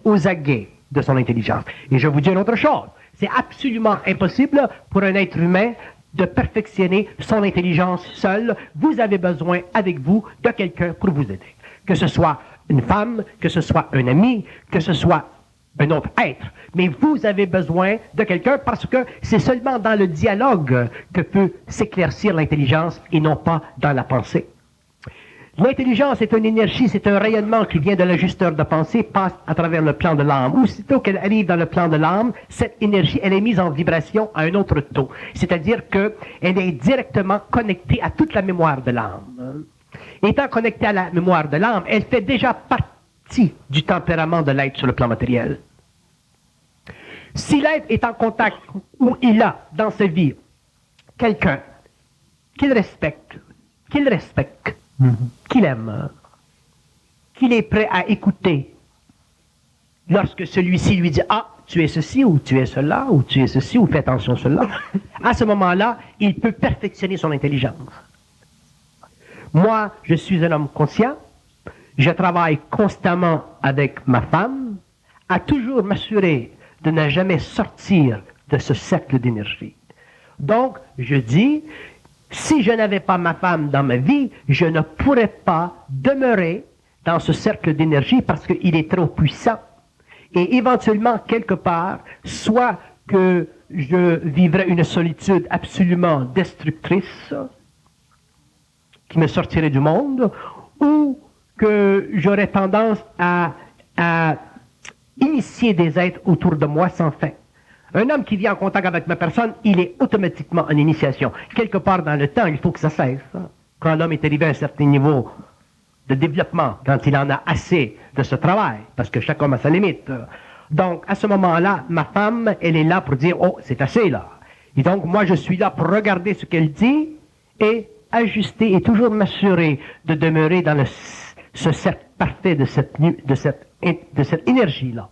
S3: aux aguets de son intelligence. Et je vous dis une autre chose. C'est absolument impossible pour un être humain de perfectionner son intelligence seul. Vous avez besoin, avec vous, de quelqu'un pour vous aider. Que ce soit une femme, que ce soit un ami, que ce soit un autre être. Mais vous avez besoin de quelqu'un parce que c'est seulement dans le dialogue que peut s'éclaircir l'intelligence et non pas dans la pensée. L'intelligence est une énergie, c'est un rayonnement qui vient de l'ajusteur de pensée, passe à travers le plan de l'âme. Aussitôt qu'elle arrive dans le plan de l'âme, cette énergie, elle est mise en vibration à un autre taux. C'est-à-dire qu'elle est directement connectée à toute la mémoire de l'âme. Étant connectée à la mémoire de l'âme, elle fait déjà partie du tempérament de l'être sur le plan matériel. Si l'être est en contact, ou il a dans sa vie quelqu'un qu'il respecte, qu'il aime, qu'il est prêt à écouter, lorsque celui-ci lui dit « Ah, tu es ceci, ou tu es cela, ou tu es ceci, ou fais attention à cela », à ce moment-là, il peut perfectionner son intelligence. Moi, je suis un homme conscient, je travaille constamment avec ma femme, à toujours m'assurer de ne jamais sortir de ce cercle d'énergie. Donc, je dis, si je n'avais pas ma femme dans ma vie, je ne pourrais pas demeurer dans ce cercle d'énergie parce qu'il est trop puissant. Et éventuellement, quelque part, soit que je vivrais une solitude absolument destructrice, qui me sortirait du monde, ou que j'aurais tendance à initier des êtres autour de moi sans fin. Un homme qui vient en contact avec ma personne, il est automatiquement en initiation. Quelque part dans le temps, il faut que ça cesse. Quand l'homme est arrivé à un certain niveau de développement, quand il en a assez de ce travail, parce que chaque homme a sa limite. Donc, à ce moment-là, ma femme, elle est là pour dire, oh, c'est assez là. Et donc, moi, je suis là pour regarder ce qu'elle dit et ajuster et toujours m'assurer de demeurer dans ce cercle parfait de cette énergie-là.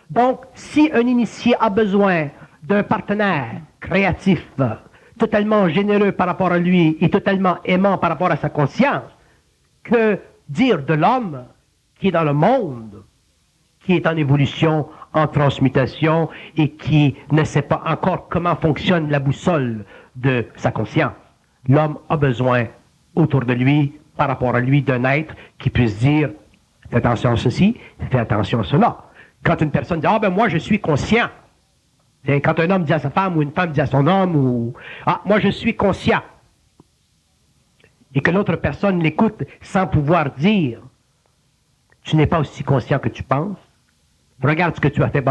S3: Donc, si un initié a besoin d'un partenaire créatif, totalement généreux par rapport à lui et totalement aimant par rapport à sa conscience, que dire de l'homme qui est dans le monde, qui est en évolution, en transmutation et qui ne sait pas encore comment fonctionne la boussole de sa conscience. L'homme a besoin autour de lui, par rapport à lui, d'un être qui puisse dire « fais attention à ceci, fais attention à cela ». Quand une personne dit « ah ben moi je suis conscient », quand un homme dit à sa femme ou une femme dit à son homme ou « ah moi je suis conscient », et que l'autre personne l'écoute sans pouvoir dire « tu n'es pas aussi conscient que tu penses », regarde ce que tu as fait,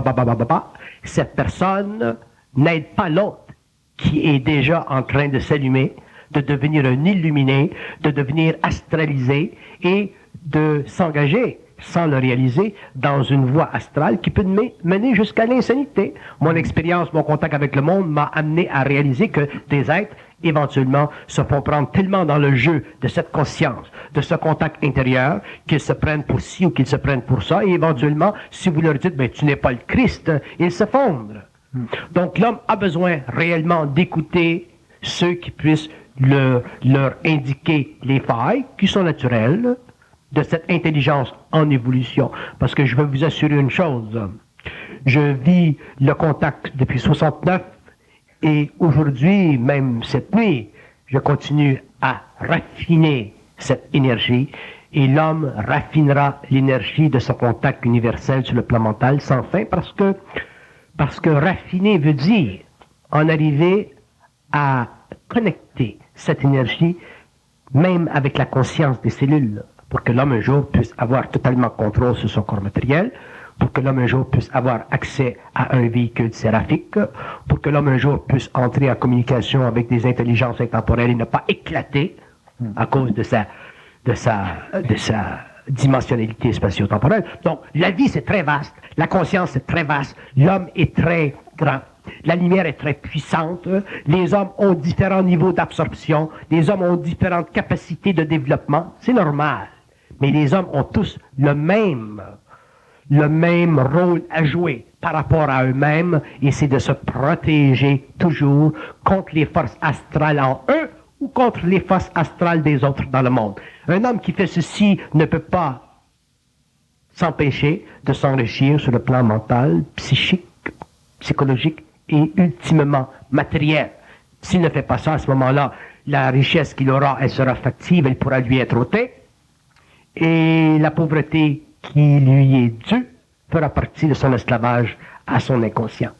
S3: cette personne n'aide pas l'autre qui est déjà en train de s'allumer, de devenir un illuminé, de devenir astralisé et de s'engager, sans le réaliser, dans une voie astrale qui peut mener jusqu'à l'insanité. Mon expérience, mon contact avec le monde m'a amené à réaliser que des êtres, éventuellement, se font prendre tellement dans le jeu de cette conscience, de ce contact intérieur, qu'ils se prennent pour ci ou qu'ils se prennent pour ça, et éventuellement, si vous leur dites, ben, tu n'es pas le Christ, ils se fondent. Donc, l'homme a besoin réellement d'écouter ceux qui puissent leur indiquer les failles, qui sont naturelles, de cette intelligence en évolution. Parce que je veux vous assurer une chose, je vis le contact depuis 69, et aujourd'hui, même cette nuit, je continue à raffiner cette énergie, et l'homme raffinera l'énergie de son contact universel sur le plan mental sans fin, parce que raffiner veut dire en arriver à connecter cette énergie, même avec la conscience des cellules, pour que l'homme un jour puisse avoir totalement contrôle sur son corps matériel, pour que l'homme un jour puisse avoir accès à un véhicule séraphique, pour que l'homme un jour puisse entrer en communication avec des intelligences intemporelles et ne pas éclater à cause de sa dimensionnalité spatio-temporelle. Donc, la vie, c'est très vaste, la conscience, c'est très vaste, l'homme est très grand. La lumière est très puissante, les hommes ont différents niveaux d'absorption, les hommes ont différentes capacités de développement, c'est normal. Mais les hommes ont tous le même rôle à jouer par rapport à eux-mêmes, et c'est de se protéger toujours contre les forces astrales en eux ou contre les forces astrales des autres dans le monde. Un homme qui fait ceci ne peut pas s'empêcher de s'enrichir sur le plan mental, psychique, psychologique et ultimement matériel. S'il ne fait pas ça, à ce moment-là, la richesse qu'il aura, elle sera factive, elle pourra lui être ôtée, et la pauvreté qui lui est due fera partie de son esclavage à son inconscience.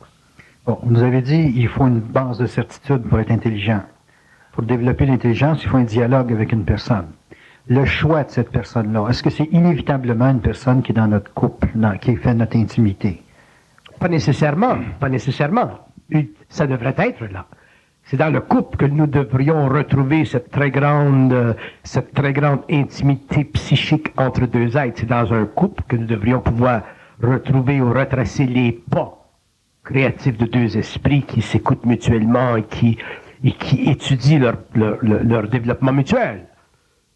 S1: Bon, vous nous avez dit il faut une base de certitude pour être intelligent. Pour développer l'intelligence, il faut un dialogue avec une personne. Le choix de cette personne-là, est-ce que c'est inévitablement une personne qui est dans notre couple, qui fait notre intimité?
S3: Pas nécessairement, pas nécessairement. Ça devrait être là. C'est dans le couple que nous devrions retrouver cette très grande intimité psychique entre deux êtres. C'est dans un couple que nous devrions pouvoir retrouver ou retracer les pas créatifs de deux esprits qui s'écoutent mutuellement et qui étudient leur développement mutuel.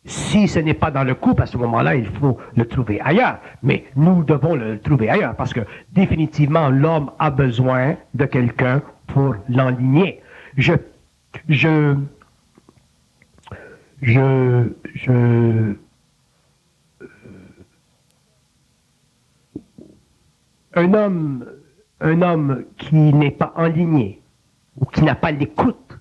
S3: Si ce n'est pas dans le couple, à ce moment-là, il faut le trouver ailleurs. Mais nous devons le trouver ailleurs parce que définitivement, l'homme un besoin de quelqu'un pour l'enligner. Un homme qui n'est pas enligné ou qui n'a pas l'écoute,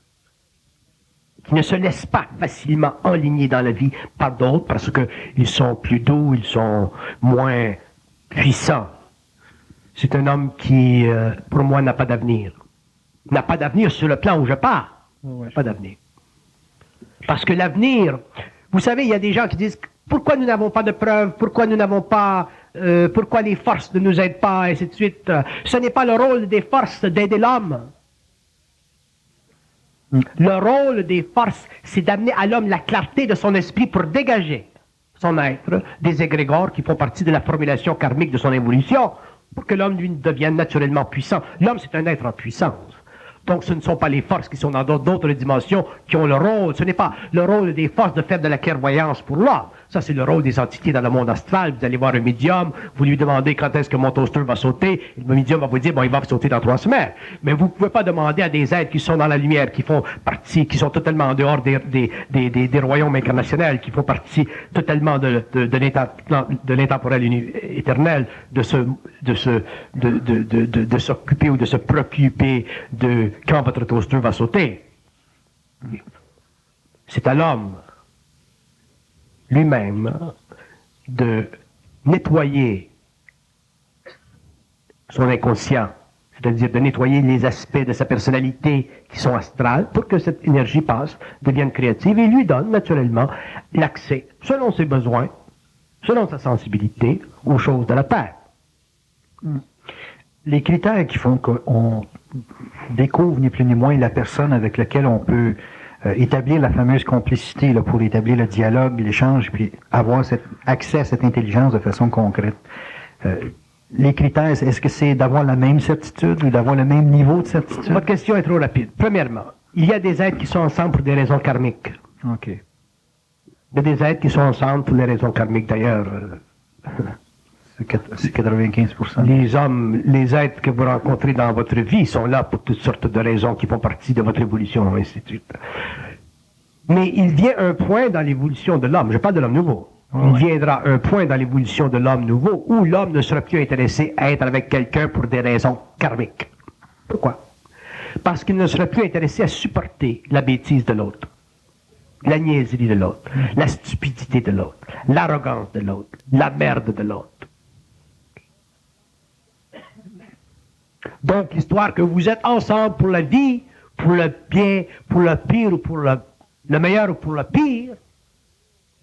S3: qui ne se laisse pas facilement enligner dans la vie par d'autres parce qu'ils sont plus doux, ils sont moins puissants. C'est un homme qui, pour moi, n'a pas d'avenir. N'a pas d'avenir sur le plan où je pars. Pas d'avenir. Parce que l'avenir, vous savez, il y a des gens qui disent Pourquoi nous n'avons pas de preuves? Pourquoi nous n'avons pas... pourquoi les forces ne nous aident pas, et ainsi de suite. Ce n'est pas le rôle des forces d'aider l'homme. Le rôle des forces, c'est d'amener à l'homme la clarté de son esprit pour dégager son être des égrégores qui font partie de la formulation karmique de son évolution, pour que l'homme, lui, devienne naturellement puissant. L'homme, c'est un être en puissance. Donc, ce ne sont pas les forces qui sont dans d'autres dimensions qui ont le rôle. Ce n'est pas le rôle des forces de faire de la clairvoyance pour l'homme. Ça, c'est le rôle des entités dans le monde astral. Vous allez voir un médium, vous lui demandez quand est-ce que mon toaster va sauter, et le médium va vous dire, bon, il va sauter dans 3 semaines. Mais vous ne pouvez pas demander à des êtres qui sont dans la lumière, qui font partie, qui sont totalement en dehors des royaumes incarnationnels, qui font partie totalement de l'intemporel éternel, de s'occuper ou de se préoccuper de quand votre toaster va sauter. C'est à l'homme lui-même de nettoyer son inconscient, c'est-à-dire de nettoyer les aspects de sa personnalité qui sont astrales pour que cette énergie passe, devienne créative et lui donne naturellement l'accès, selon ses besoins, selon sa sensibilité, aux choses de la terre.
S1: Les critères qui font qu'on découvre ni plus ni moins la personne avec laquelle on peut établir la fameuse complicité là, pour établir le dialogue, l'échange, puis avoir accès à cette intelligence de façon concrète. Les critères, est-ce que c'est d'avoir la même certitude ou d'avoir le même niveau de certitude?
S3: Votre question est trop rapide. Premièrement, il y a des êtres qui sont ensemble pour des raisons karmiques.
S1: OK.
S3: Il y a des êtres qui sont ensemble pour des raisons karmiques, d'ailleurs.
S1: C'est 95%.
S3: Les hommes, les êtres que vous rencontrez dans votre vie sont là pour toutes sortes de raisons qui font partie de votre évolution, et ainsi de suite. Mais il vient un point dans l'évolution de l'homme, je parle de l'homme nouveau, il viendra un point dans l'évolution de l'homme nouveau où l'homme ne sera plus intéressé à être avec quelqu'un pour des raisons karmiques. Pourquoi? Parce qu'il ne sera plus intéressé à supporter la bêtise de l'autre, la niaiserie de l'autre, la stupidité de l'autre, l'arrogance de l'autre, la merde de l'autre. Donc, l'histoire que vous êtes ensemble pour la vie, pour le bien, pour le pire ou pour le meilleur ou pour le pire,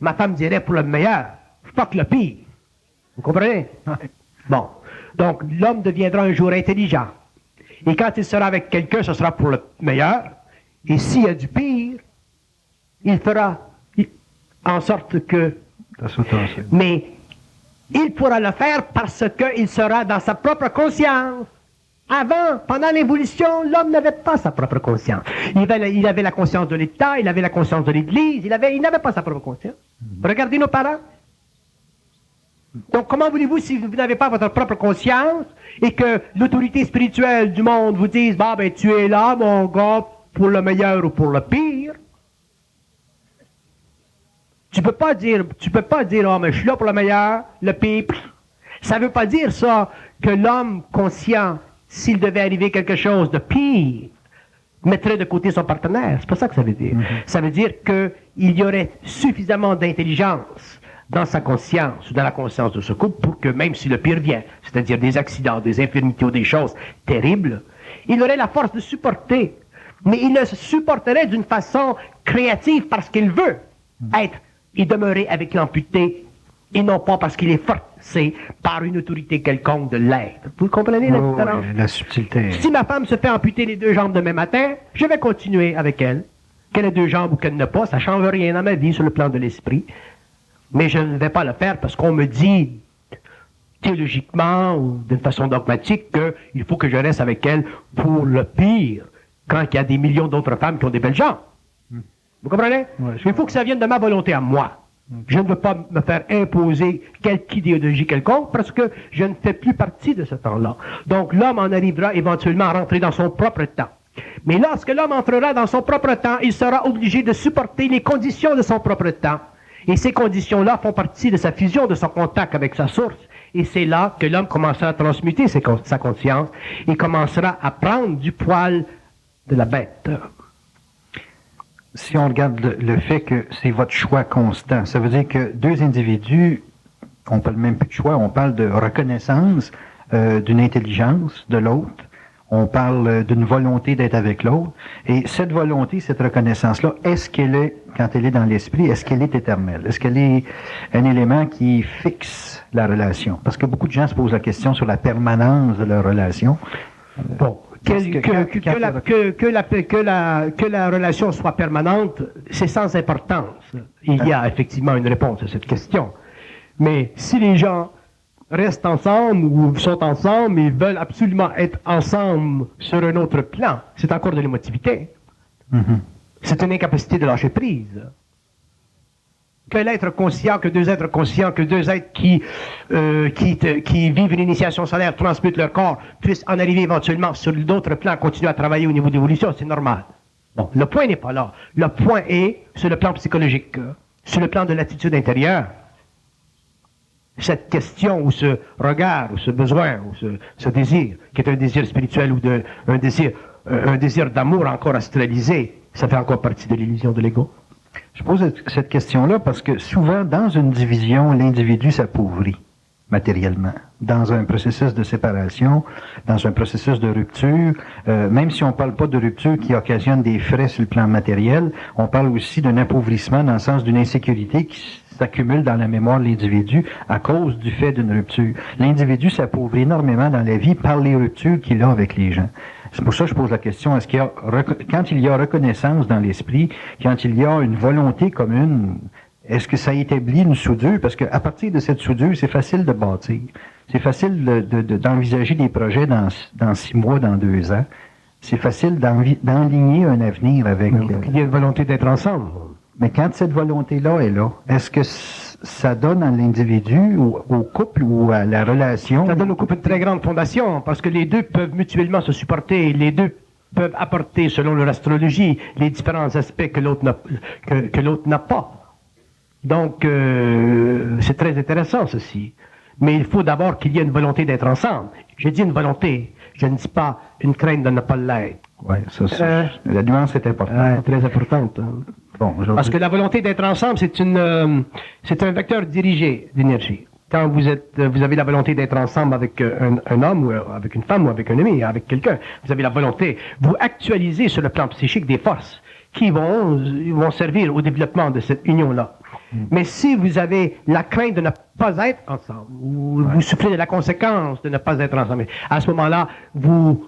S3: ma femme dirait pour le meilleur, pas que le pire. Vous comprenez? Bon. Donc, l'homme deviendra un jour intelligent. Et quand il sera avec quelqu'un, ce sera pour le meilleur. Et s'il y a du pire, il fera en sorte que... Mais il pourra le faire parce qu'il sera dans sa propre conscience. Avant, pendant l'évolution, l'homme n'avait pas sa propre conscience. Il avait la conscience de l'État, il avait la conscience de l'Église, il n'avait pas sa propre conscience. Regardez nos parents. Donc, comment voulez-vous, si vous n'avez pas votre propre conscience et que l'autorité spirituelle du monde vous dise, bah, ben, tu es là, mon gars, pour le meilleur ou pour le pire? Tu peux pas dire, oh, mais je suis là pour le meilleur, le pire. Ça veut pas dire ça que l'homme conscient, s'il devait arriver quelque chose de pire, mettrait de côté son partenaire. C'est pas ça que ça veut dire. Ça veut dire qu'il y aurait suffisamment d'intelligence dans sa conscience ou dans la conscience de ce couple pour que même si le pire vient, c'est-à-dire des accidents, des infirmités ou des choses terribles, il aurait la force de supporter. Mais il le supporterait d'une façon créative parce qu'il veut être et demeurer avec l'amputé et non pas parce qu'il est forcé par une autorité quelconque de l'être. Vous comprenez la différence?
S1: La subtilité.
S3: Si ma femme se fait amputer les 2 jambes demain matin, je vais continuer avec elle. Qu'elle ait 2 jambes ou qu'elle n'ait pas, ça ne change rien dans ma vie sur le plan de l'esprit. Mais je ne vais pas le faire parce qu'on me dit théologiquement ou d'une façon dogmatique qu'il faut que je reste avec elle pour le pire, quand il y a des millions d'autres femmes qui ont des belles jambes. Vous comprenez? Il faut que ça vienne de ma volonté à moi. Je ne veux pas me faire imposer quelque idéologie quelconque parce que je ne fais plus partie de ce temps-là. Donc l'homme en arrivera éventuellement à rentrer dans son propre temps. Mais lorsque l'homme entrera dans son propre temps, il sera obligé de supporter les conditions de son propre temps. Et ces conditions-là font partie de sa fusion, de son contact avec sa source. Et c'est là que l'homme commencera à transmuter sa conscience et commencera à prendre du poil de la bête.
S1: Si on regarde le fait que c'est votre choix constant, ça veut dire que 2 individus, on parle même plus de choix, on parle de reconnaissance d'une intelligence de l'autre. on parle d'une volonté d'être avec l'autre. Et cette volonté, cette reconnaissance-là, est-ce qu'elle est, quand elle est dans l'esprit, est-ce qu'elle est éternelle? Est-ce qu'elle est un élément qui fixe la relation? Parce que beaucoup de gens se posent la question sur la permanence de leur relation.
S3: Bon, que la relation soit permanente, c'est sans importance. Il y a effectivement une réponse à cette question. Mais si les gens restent ensemble ou sont ensemble et veulent absolument être ensemble sur un autre plan, c'est encore de l'émotivité. C'est une incapacité de lâcher prise. Que l'être conscient, que deux êtres conscients, que deux êtres qui vivent une initiation solaire, transmutent leur corps, puissent en arriver éventuellement sur d'autres plans, continuer à travailler au niveau d'évolution, c'est normal. Bon, le point n'est pas là. Le point est sur le plan psychologique, sur le plan de l'attitude intérieure. Cette question ou ce regard ou ce besoin ou ce désir, qui est un désir spirituel ou un désir d'amour encore astralisé, ça fait encore partie de l'illusion de l'ego.
S1: Je pose cette question-là parce que souvent, dans une division, l'individu s'appauvrit matériellement. Dans un processus de séparation, dans un processus de rupture, même si on ne parle pas de rupture qui occasionne des frais sur le plan matériel, on parle aussi d'un appauvrissement dans le sens d'une insécurité qui s'accumule dans la mémoire de l'individu à cause du fait d'une rupture. L'individu s'appauvrit énormément dans la vie par les ruptures qu'il a avec les gens. C'est pour ça que je pose la question, est-ce qu'il y a, quand il y a reconnaissance dans l'esprit, quand il y a une volonté commune, est-ce que ça établit une soudure? Parce qu'à partir de cette soudure, c'est facile de bâtir. C'est facile d'envisager des projets dans 6 mois, dans 2 ans. C'est facile d'enligner un avenir avec...
S3: Il y a une volonté d'être ensemble.
S1: Mais quand cette volonté-là est là, est-ce que ça donne à l'individu, au couple ou à la relation?
S3: Ça donne au couple une très grande fondation, parce que les deux peuvent mutuellement se supporter, les deux peuvent apporter, selon leur astrologie, les différents aspects que l'autre n'a pas. Donc, c'est très intéressant, ceci. Mais il faut d'abord qu'il y ait une volonté d'être ensemble. Je dis une volonté, je ne dis pas une crainte de ne pas l'être.
S1: Oui, ça, la nuance est importante.
S3: Très importante.
S1: Bon,
S3: parce que la volonté d'être ensemble, c'est un vecteur dirigé d'énergie. Quand vous avez la volonté d'être ensemble avec un homme, ou avec une femme, ou avec un ami, avec quelqu'un, vous avez la volonté, vous actualisez sur le plan psychique des forces qui vont servir au développement de cette union-là. Mais si vous avez la crainte de ne pas être ensemble, ou vous souffrez de la conséquence de ne pas être ensemble, à ce moment-là, vous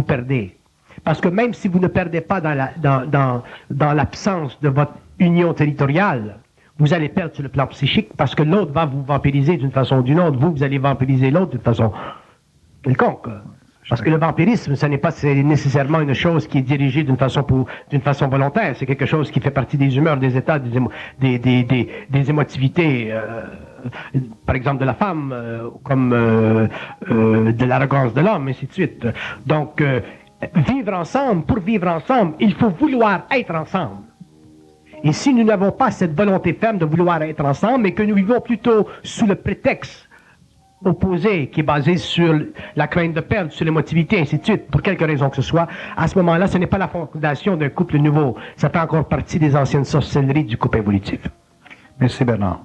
S3: perdez. Parce que même si vous ne perdez pas dans l'absence de votre union territoriale, vous allez perdre sur le plan psychique parce que l'autre va vous vampiriser d'une façon ou d'une autre. Vous allez vampiriser l'autre d'une façon quelconque. Parce que le vampirisme, ce n'est pas nécessairement une chose qui est dirigée d'une façon volontaire. C'est quelque chose qui fait partie des humeurs, des états, des émotivités, par exemple de la femme, comme de l'arrogance de l'homme, et ainsi de suite. Donc, vivre ensemble, pour vivre ensemble, il faut vouloir être ensemble. Et si nous n'avons pas cette volonté ferme de vouloir être ensemble, mais que nous vivons plutôt sous le prétexte opposé, qui est basé sur la crainte de perdre, sur l'émotivité, ainsi de suite, pour quelque raison que ce soit, à ce moment-là, ce n'est pas la fondation d'un couple nouveau. Ça fait encore partie des anciennes sorcelleries du couple évolutif.
S1: Merci Bernard.